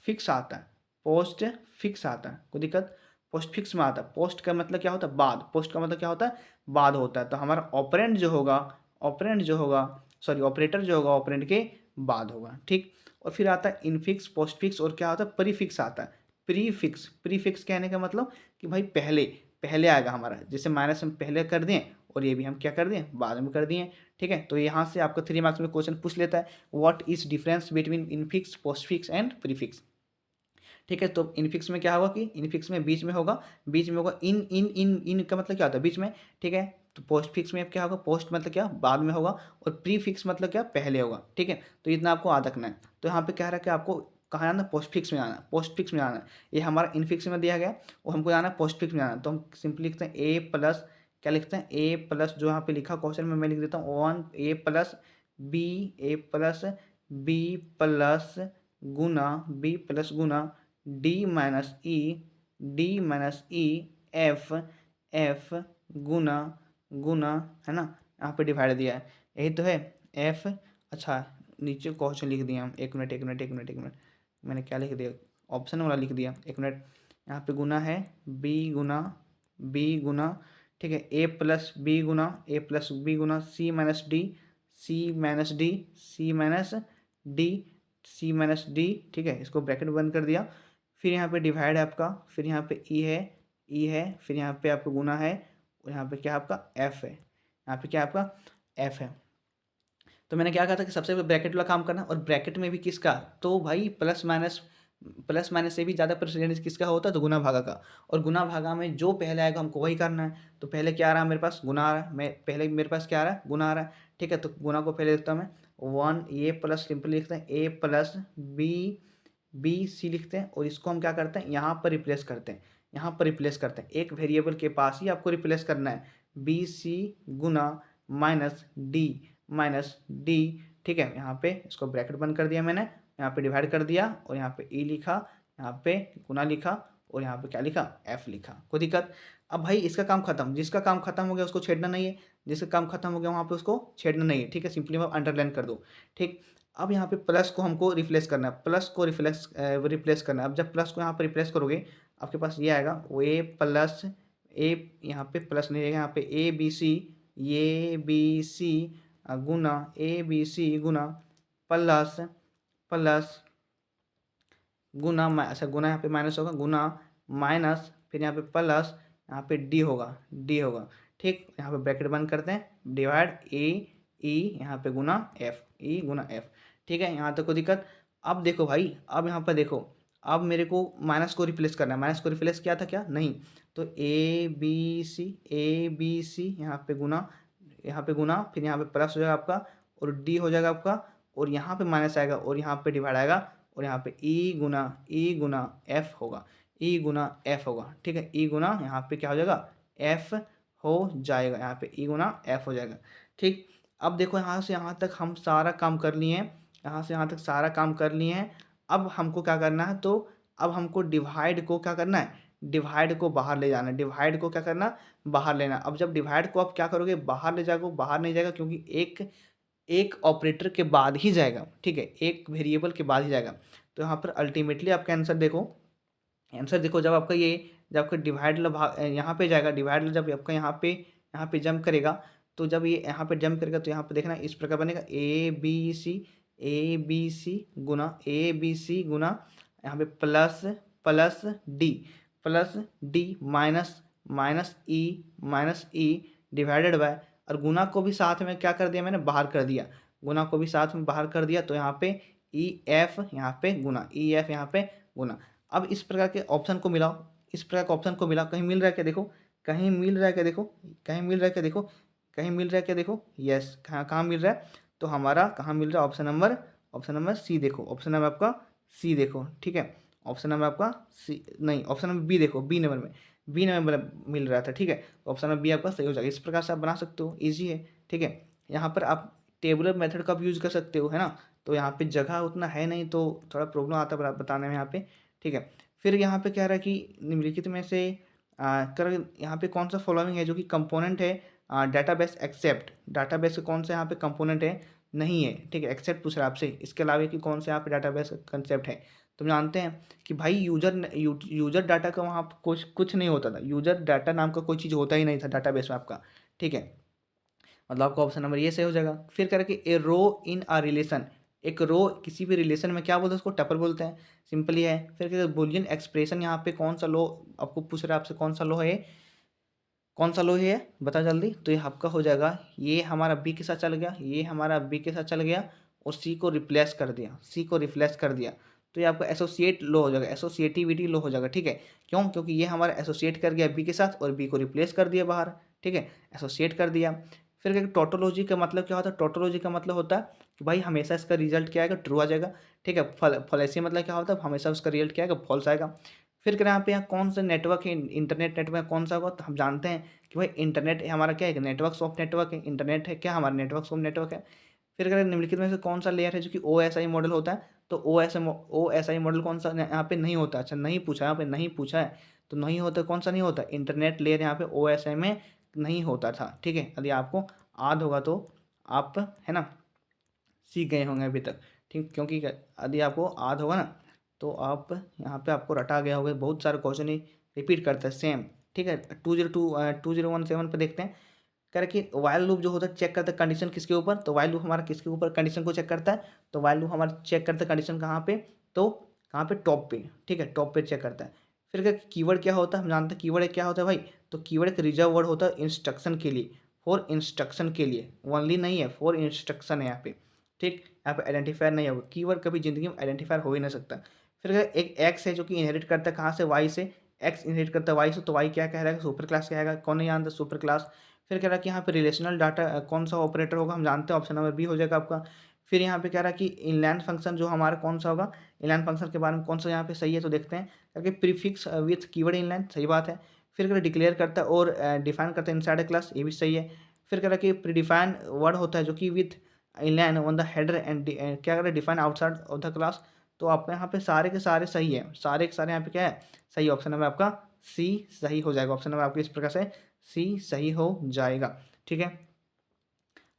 फिक्स आता है, पोस्ट फिक्स आता है, कोई दिक्कत, पोस्ट फिक्स में आता है। पोस्ट का मतलब क्या होता है, बाद, पोस्ट का मतलब क्या होता है, बाद होता है। तो हमारा ऑपरेंड जो होगा सॉरी ऑपरेटर जो होगा ऑपरेंड के बाद होगा। ठीक, और फिर आता है इनफिक्स, पोस्ट फिक्स और क्या होता है, प्रीफिक्स आता है। प्रीफिक्स, प्रीफिक्स कहने का मतलब कि भाई पहले पहले आएगा हमारा, जैसे माइनस हम पहले कर दें और ये भी हम क्या कर दिए, बाद में कर दिए। ठीक है, तो यहाँ से आपका 3 मार्क्स में क्वेश्चन पूछ लेता है, what is difference between infix, post fix and prefix. ठीक है, तो इनफिक्स में क्या होगा कि इनफिक्स में बीच में होगा, इन का मतलब क्या होता है, बीच में। ठीक है, तो पोस्ट फिक्स में क्या होगा, पोस्ट मतलब क्या, बाद में होगा, और प्री फिक्स मतलब क्या, पहले होगा। ठीक है, तो इतना आपको याद रखना है। तो यहाँ पे कह रहा है कि आपको कहाँ जाना, पोस्ट फिक्स में आना, पोस्ट फिक्स में आना। ये हमारा इनफिक्स में दिया गया और हमको जाना है पोस्ट फिक्स में आना। तो हम सिंपली लिखते हैं ए प्लस, क्या लिखते हैं, ए प्लस, जो यहाँ पे लिखा क्वेश्चन में मैं लिख देता हूँ 1 ए प्लस बी, ए प्लस बी प्लस गुना, बी प्लस गुना डी माइनस ई एफ गुना गुना, है ना, यहाँ पे डिवाइड दिया है, यही तो है एफ। अच्छा, नीचे क्वेश्चन लिख दिया हम, एक मिनट, मैंने क्या लिख दिया, ऑप्शन वाला लिख दिया, एक मिनट। यहाँ पे गुना है बी गुना, ठीक है, ए प्लस बी गुना सी माइनस डी, ठीक है, इसको ब्रैकेट बंद कर दिया। फिर यहाँ पे डिवाइड है आपका, फिर यहाँ पे ई है, फिर यहाँ पे आपका गुना है, और यहाँ पे क्या आपका एफ है, यहाँ पे क्या आपका एफ है। तो मैंने क्या कहा था कि सबसे पहले ब्रैकेट वाला काम करना, और ब्रैकेट में भी किसका, तो भाई प्लस माइनस से भी ज़्यादा परसेंटेज किसका होता है, तो गुना भागा का। और गुना भागा में जो पहले आएगा हमको वही करना है। तो पहले क्या आ रहा है मेरे पास, गुना आ रहा है, मेरे पास क्या आ रहा है, गुना आ रहा है। ठीक है, तो गुना को पहले लिखता हूँ मैं 1 ए प्लस, सिंपली लिखते हैं ए प्लस बी सी लिखते हैं, और इसको हम क्या करते हैं, यहाँ पर रिप्लेस करते हैं, एक वेरिएबल के पास ही आपको रिप्लेस करना है, बी सी गुना माइनस डी। ठीक है, यहाँ पे इसको ब्रैकेट बंद कर दिया मैंने, यहाँ पे डिवाइड कर दिया, और यहाँ पे ई लिखा, यहाँ पे गुना लिखा, और यहाँ पे क्या लिखा, एफ लिखा, कोई दिक्कत। अब भाई इसका काम खत्म, जिसका काम खत्म हो गया उसको छेड़ना नहीं है, जिसका काम खत्म हो गया वहाँ पे उसको छेड़ना नहीं है। ठीक है, सिंपली आप अंडरलाइन कर दो। ठीक, अब यहाँ पे प्लस को हमको रिप्लेस करना है, रिप्लेस करना है। अब जब प्लस को यहाँ पर रिप्लेस करोगे, आपके पास ये आएगा, वो ए प्लस ए, यहाँ पे प्लस नहीं रहेगा, यहाँ पे ए बी सी गुना ABC गुना प्लस गुना अच्छा, गुना यहाँ पे माइनस होगा, गुना माइनस, फिर यहाँ पे प्लस, यहाँ पे डी होगा। ठीक, यहाँ पे ब्रैकेट बंद करते हैं, डिवाइड ई यहाँ पे गुना एफ, ई गुना एफ। ठीक है, यहाँ तक कोई दिक्कत। अब देखो भाई, अब यहाँ पर देखो, अब मेरे को माइनस को रिप्लेस करना है, माइनस को रिप्लेस किया था क्या, नहीं, तो ए बी सी यहाँ पे गुना, फिर यहाँ पे प्लस हो जाएगा आपका, और डी हो जाएगा आपका, और यहाँ पे माइनस आएगा, और यहाँ पे डिवाइड आएगा, और यहाँ पे ई गुना एफ होगा, ई गुना एफ होगा, ठीक है। ई गुना यहाँ पे क्या हो जाएगा, एफ हो जाएगा, यहाँ पे ई गुना एफ हो जाएगा, ठीक। अब देखो यहाँ से यहाँ तक हम सारा काम कर लिए हैं, यहाँ से यहाँ तक सारा काम कर लिए हैं। अब हमको क्या करना है, तो अब हमको डिवाइड को क्या करना है, डिवाइड को बाहर ले जाना है, डिवाइड को क्या करना, बाहर लेना। अब जब डिवाइड को आप क्या करोगे, बाहर ले जाओगे, बाहर नहीं जाएगा क्योंकि एक एक ऑपरेटर के बाद ही जाएगा, ठीक है, एक वेरिएबल के बाद ही जाएगा। तो यहाँ पर अल्टीमेटली आपका आंसर देखो, आंसर देखो, जब आपका ये, जब आपका डिवाइड यहाँ पे जाएगा, डिवाइड जब आपका यहाँ पे जंप करेगा, तो जब ये यहाँ पे जंप करेगा तो यहाँ पे देखना इस प्रकार बनेगा, ए बी सी गुना यहाँ पे plus plus D minus E divided by, और गुना को भी साथ में क्या कर दिया मैंने, बाहर कर दिया, गुना को भी साथ में बाहर कर दिया। तो यहाँ पे ई एफ यहाँ पे गुना, ई एफ यहाँ पे गुना। अब इस प्रकार के ऑप्शन को मिलाओ, इस प्रकार के ऑप्शन को मिलाओ, कहीं मिल रहा है क्या देखो, कहीं मिल रहा है क्या देखो, कहीं मिल रहा है क्या देखो, कहीं मिल रहा है क्या देखो, यस, कहाँ मिल रहा है, तो हमारा कहाँ मिल रहा है, ऑप्शन नंबर सी देखो, ऑप्शन नंबर आपका सी देखो, ठीक है। ऑप्शन नंबर आपका सी नहीं, ऑप्शन नंबर बी देखो, बी नंबर मिल रहा था, ठीक है। ऑप्शन नंबर बी आपका सही हो जाएगा। इस प्रकार से आप बना सकते हो, ईजी है, ठीक है। यहाँ पर आप टेबुलर मेथड का भी यूज़ कर सकते हो, है ना। तो यहाँ पे जगह उतना है नहीं तो थोड़ा प्रॉब्लम आता है बताने में यहाँ पे, ठीक है। फिर यहाँ पे क्या रहा कि निम्नलिखित में से कर यहाँ पे कौन सा फॉलोइंग है जो कि कंपोनेंट है डाटाबेस एक्सेप्ट, डाटाबेस के कौन सा यहाँ पे कंपोनेंट है, नहीं है, ठीक है। एक्सेप्ट पूछ रहा है आपसे, इसके अलावा कि कौन सा यहाँ पे डाटाबेस कंसेप्ट है। तो जानते हैं कि भाई यूजर डाटा का वहाँ कुछ नहीं होता था, यूजर डाटा नाम का कोई चीज़ होता ही नहीं था डाटाबेस में आपका, ठीक है। मतलब आपका ऑप्शन नंबर ये सही हो जाएगा। फिर कह रहे कि ए रो इन अ रिलेशन, एक रो किसी भी रिलेशन में क्या बोलते हैं, उसको टपल बोलते हैं, सिंपली है। फिर कहते हैं बुलियन एक्सप्रेशन, यहाँ पे कौन सा लो आपको पूछ रहा है, आपसे कौन सा लो है, कौन सा लो है बता जल्दी। तो ये आपका हो जाएगा, ये हमारा बी के साथ चल गया, ये हमारा बी के साथ चल गया और सी को रिप्लेस कर दिया, सी को रिप्लेस कर दिया। तो ये आपका एसोसिएट लो हो जाएगा, एसोसिएटिविटी लो हो जाएगा, ठीक है। क्यों, क्योंकि ये हमारा एसोसिएट कर गया बी के साथ और बी को रिप्लेस कर दिया बाहर, ठीक है, एसोसिएट कर दिया। फिर क्या, टोटोलॉजी का मतलब क्या होता है, टोटोलॉजी का मतलब होता है कि भाई हमेशा इसका रिजल्ट क्या आएगा, ट्रू आ जाएगा, ठीक है। फलेसी मतलब क्या होता है, हमेशा उसका रिजल्ट क्या आएगा, फॉल्स आएगा। फिर क्या यहाँ पे, यहाँ कौन सा नेटवर्क है, इंटरनेट नेटवर्क कौन सा होगा, तो हम जानते हैं कि भाई इंटरनेट हमारा क्या है, नेटवर्क ऑफ नेटवर्क है, इंटरनेट है क्या हमारा, नेटवर्क ऑफ नेटवर्क है। फिर अगर निम्नलिखित में से कौन सा लेयर है जो कि OSI मॉडल होता है, तो OSI मॉडल कौन सा यहाँ पे नहीं होता, अच्छा नहीं पूछा, यहाँ पे नहीं पूछा है, तो नहीं होता, कौन सा नहीं होता, इंटरनेट लेयर यहाँ पे OSI में नहीं होता था, ठीक है। यदि आपको याद होगा तो आप, है ना, सीख गए होंगे अभी तक, ठीक, क्योंकि यदि आपको याद होगा ना तो आप यहाँ पे आपको रटा गया होगा, बहुत सारे क्वेश्चन ही रिपीट करता है सेम, ठीक है। 2017 पे देखते हैं, कह रहे कि वाइल लूप जो होता है चेक करता है कंडीशन किसके ऊपर, तो वाइल लूप हमारा किसके ऊपर कंडीशन को चेक करता है, तो वाइल लूप हमारा चेक करता है कंडीशन कहाँ पे, तो कहाँ पे, टॉप पे, ठीक है, टॉप पे चेक करता है। फिर क्या कीवर्ड क्या होता है, हम जानते हैं कीवर्ड क्या होता है भाई, तो कीवर्ड एक रिजर्व वर्ड होता है इंस्ट्रक्शन के लिए, फॉर इंस्ट्रक्शन के लिए, ओनली नहीं है, फॉर इंस्ट्रक्शन है यहाँ पे, ठीक। यहाँ पे आइडेंटिफायर नहीं होगा, कीवर्ड कभी जिंदगी में आइडेंटिफायर हो ही नहीं सकता। फिर एक एक्स है जो कि इनहेरिट करता है कहाँ से, वाई से, एक्स इनहेरिट करता है वाई से, तो वाई क्या कह रहा है, सुपर क्लास कहेगा, कौन नहीं जानता सुपर क्लास। फिर कह रहा है कि यहाँ पे रिलेशनल डाटा कौन सा ऑपरेटर होगा, हम जानते हैं ऑप्शन नंबर बी हो जाएगा आपका। फिर यहाँ पे कह रहा है कि इनलाइन फंक्शन जो हमारा कौन सा होगा, इनलाइन फंक्शन के बारे में कौन सा यहाँ पे सही है, तो देखते हैं, क्योंकि प्रीफिक्स विथ कीवर्ड इनलाइन सही बात है। फिर कह रहा डिक्लेयर करता है और डिफाइन करता है इनसाइड ए क्लास, ये भी सही है। फिर कह रहा है कि प्रीडिफाइन वर्ड होता है जो कि with inline on the header and क्या करें define outside of the class. तो आपके यहाँ पे सारे के सारे सही है, सारे के सारे यहाँ पे क्या है, सही। ऑप्शन नंबर आपका सी सही हो जाएगा, ऑप्शन नंबर आपके इस प्रकार से सी सही हो जाएगा, ठीक है।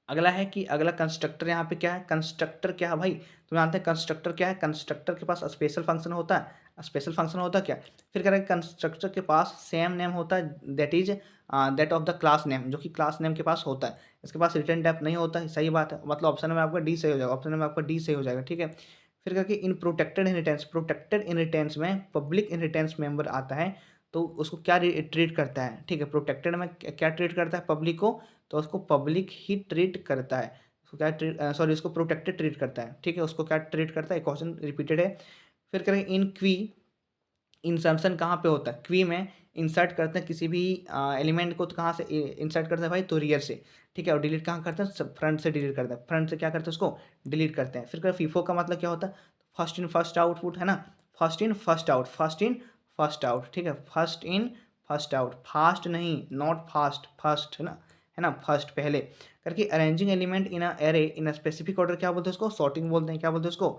अगला है कि अगला कंस्ट्रक्टर यहाँ पे क्या है, कंस्ट्रक्टर क्या है भाई, तो जानते हैं कंस्ट्रक्टर क्या है, कंस्ट्रक्टर के पास स्पेशल फंक्शन होता है, स्पेशल फंक्शन होता है क्या। फिर कह रहा है कंस्ट्रक्टर के पास सेम नेम होता है, that is that of the class name, जो कि क्लास नेम के पास होता है, इसके पास रिटर्न टाइप नहीं होता है, सही बात है। मतलब ऑप्शन में आपका डी सही हो जाएगा, ऑप्शन में आपका डी सही हो जाएगा, ठीक है। फिर करके इन प्रोटेक्टेड इनहेरिटेंस, प्रोटेक्टेड इनहेरिटेंस में पब्लिक इनहेरिटेंस मेंबर आता है, तो उसको क्या ट्रीट करता है, ठीक है। प्रोटेक्टेड में क्या ट्रीट करता है, पब्लिक को, तो उसको पब्लिक ही ट्रीट करता है, उसको क्या ट्रीट, सॉरी, उसको प्रोटेक्टेड ट्रीट करता है, ठीक है, उसको क्या ट्रीट करता है, क्वेश्चन रिपीटेड है। फिर करें इन क्वी, इंसर्शन कहाँ पे होता है, क्वी में इंसर्ट करते हैं किसी भी एलिमेंट को, तो कहाँ से इंसर्ट करते हैं भाई, तो रियर से, ठीक है। और डिलीट कहाँ करते हैं, फ्रंट से डिलीट करते हैं, फ्रंट से क्या करते हैं, उसको डिलीट करते हैं। फिर फीफो का मतलब क्या होता है, फर्स्ट इन फर्स्ट आउटपुट, है ना, first in first out, first in first out, ठीक है, first in first out, fast नहीं, नॉट फास्ट, फर्स्ट है ना फर्स्ट पहले करके। Arranging element in a array in a specific order क्या बोलते हैं उसको, सॉर्टिंग बोलते हैं। क्या बोलते हैं उसको,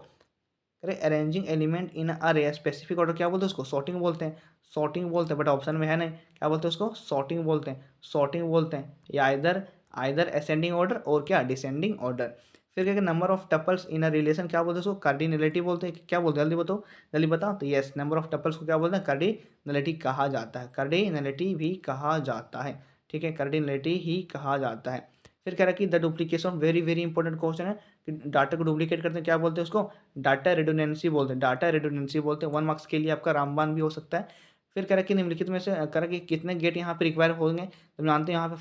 अरे अरेंजिंग एलिमेंट इन अरे स्पेसिफिक ऑर्डर क्या बोलते हैं उसको, सॉर्टिंग बोलते हैं। सॉर्टिंग बोलते हैं, बट ऑप्शन में है नहीं, क्या बोलते हैं उसको, सॉर्टिंग बोलते हैं, सॉर्टिंग बोलते हैं। या आइदर आइदर असेंडिंग ऑर्डर और क्या डिसेंडिंग ऑर्डर। फिर क्या, number of tuples in a relation क्या बोलते हैं उसको, कार्डिनलिटी बोलते हैं। क्या बोलते हैं, जल्दी बताओ, जल्दी बताओ। तो यस, नंबर ऑफ टपल्स को क्या बोलते हैं, कार्डिनलिटी कहा जाता है, कार्डिनलिटी भी कहा जाता है, ठीक है, कार्डिनलिटी ही कहा जाता है। फिर कह रहा है कि the duplication, very very important question है कि डाटा को डुप्लीकेट करते हैं क्या बोलते हैं उसको, डाटा रिडंडेंसी बोलते हैं, डाटा रिडंडेंसी बोलते हैं। 1 मार्क्स के लिए आपका रामबाण भी हो सकता है। फिर कह रहा है कि निम्नलिखित में से कह रहा है कि कितने गेट यहाँ पे रिक्वायर होंगे, तो जानते हैं यहाँ पे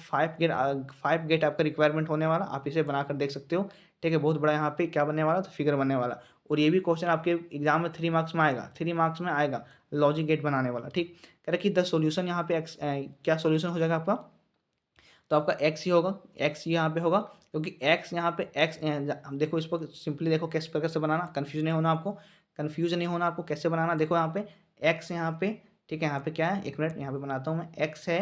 5 गेट आपका रिक्वायरमेंट होने वाला, आप इसे बनाकर देख सकते हो, ठीक है। बहुत बड़ा यहाँ पे क्या बनने वाला, तो फिगर बनने वाला। और ये भी क्वेश्चन आपके एग्जाम में 3 मार्क्स में आएगा, 3 मार्क्स में आएगा, लॉजिक गेट बनाने वाला, ठीक। कह रहा है कि द सोल्यूशन यहाँ पे क्या सोल्यूशन हो जाएगा आपका, तो आपका एक्स ही होगा, एक्स यहाँ पे होगा, क्योंकि एक्स यहाँ पे एक्स, हम देखो इस पर सिंपली देखो किस प्रकार से बनाना, कंफ्यूज नहीं होना आपको, कंफ्यूज नहीं होना आपको, कैसे बनाना देखो यहाँ पे एक्स यहाँ पे, ठीक है। यहाँ पे क्या है, एक मिनट यहाँ पे बनाता हूँ मैं, एक्स है,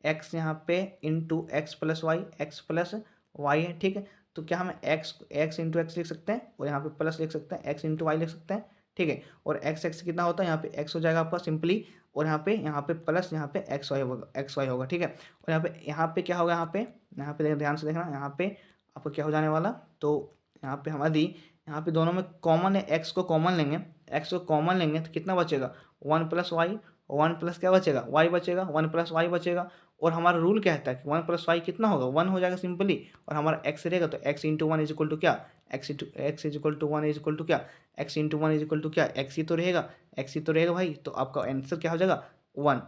एक्स यहाँ पे इंटू एक्स प्लस वाई है, ठीक है। तो क्या हम एक्स इंटू एक्स लिख सकते हैं, और यहाँ पे प्लस लिख सकते हैं, एक्स इंटू वाई लिख सकते हैं, ठीक है। और एक्स एक्स कितना होता है, यहाँ पे एक्स हो जाएगा आपका सिंपली, और यहाँ पे प्लस यहाँ पे एक्स वाई होगा, ठीक है। और यहाँ पे क्या होगा, यहाँ पे ध्यान से देखना, यहाँ पे आपको क्या हो जाने वाला, तो यहाँ पे हमारी, यहाँ पे दोनों में कॉमन है, एक्स को कॉमन लेंगे, एक्स को कॉमन लेंगे तो कितना बचेगा, 1 प्लस वाई, 1 प्लस क्या बचेगा, वाई बचेगा, 1 प्लस वाई बचेगा। और हमारा रूल क्या कहता है कि 1 प्लस वाई कितना होगा, 1 हो जाएगा सिंपली, और हमारा एक्स रहेगा तो x into one is equal to क्या, x is equal to one is equal to क्या, x into one is equal to क्या, एक्स ही तो रहेगा, एक्स ही तो रहेगा भाई। तो आपका आंसर क्या हो जाएगा, 1,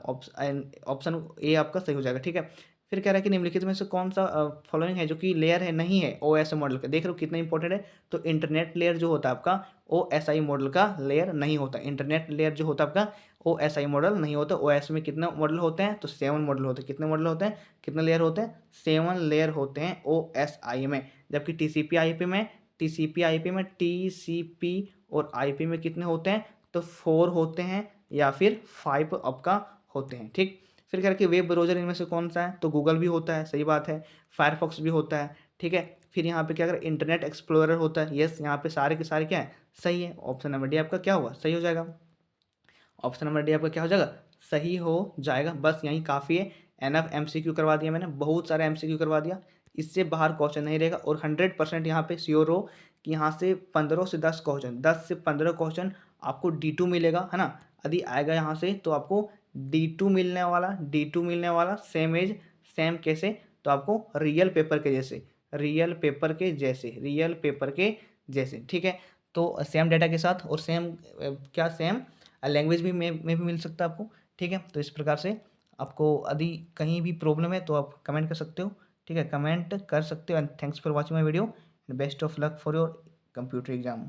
ऑप्शन ए आपका सही हो जाएगा, ठीक है। फिर कह रहा है कि निम्नलिखित में से कौन सा फॉलोइंग है जो कि लेयर है नहीं है ओएस मॉडल का, देख रहे हो कितना इंपॉर्टेंट है। तो इंटरनेट लेयर जो होता है आपका ओएसआई मॉडल का लेयर नहीं होता, इंटरनेट लेयर जो होता है आपका ओएसआई मॉडल नहीं होता। ओएस में कितने मॉडल होते हैं, तो 7 मॉडल होते हैं। कितने मॉडल होते हैं, कितने लेयर होते हैं, 7 लेयर होते हैं ओएसआई में। जबकि टीसीपी और आईपी में कितने होते हैं, तो 4 होते हैं या फिर 5 आपका होते हैं, ठीक। फिर कह रहा है कि वेब ब्राउजर इनमें से कौन सा है, तो गूगल भी होता है, सही बात है, फायरफॉक्स भी होता है, ठीक है। फिर यहाँ पे क्या करें, इंटरनेट एक्सप्लोरर होता है, यस, यहाँ पे सारे के सारे क्या है, सही है। ऑप्शन नंबर डी आपका क्या होगा, सही हो जाएगा। ऑप्शन नंबर डी आपका क्या हो जाएगा, सही हो जाएगा। बस यही काफ़ी है, एनफ एमसीक्यू करवा दिया मैंने, बहुत सारे एमसीक्यू करवा दिया, इससे बाहर क्वेश्चन नहीं रहेगा। और 100% यहाँ पे श्योर हो कि यहाँ से 15 से 10 क्वेश्चन, 10 से 15 क्वेश्चन आपको D2 मिलेगा, है ना। यदि आएगा यहाँ से तो आपको D2 मिलने वाला, D2 मिलने वाला सेम एज सेम कैसे, तो आपको रियल पेपर के जैसे, रियल पेपर के जैसे, रियल पेपर के जैसे, ठीक है। तो सेम डेटा के साथ और सेम क्या, सेम लैंग्वेज भी में भी मिल सकता है आपको, ठीक है। तो इस प्रकार से आपको यदि कहीं भी प्रॉब्लम है तो आप कमेंट कर सकते हो, ठीक है, कमेंट कर सकते हो। And thanks for watching my video, and best of luck for your computer exam.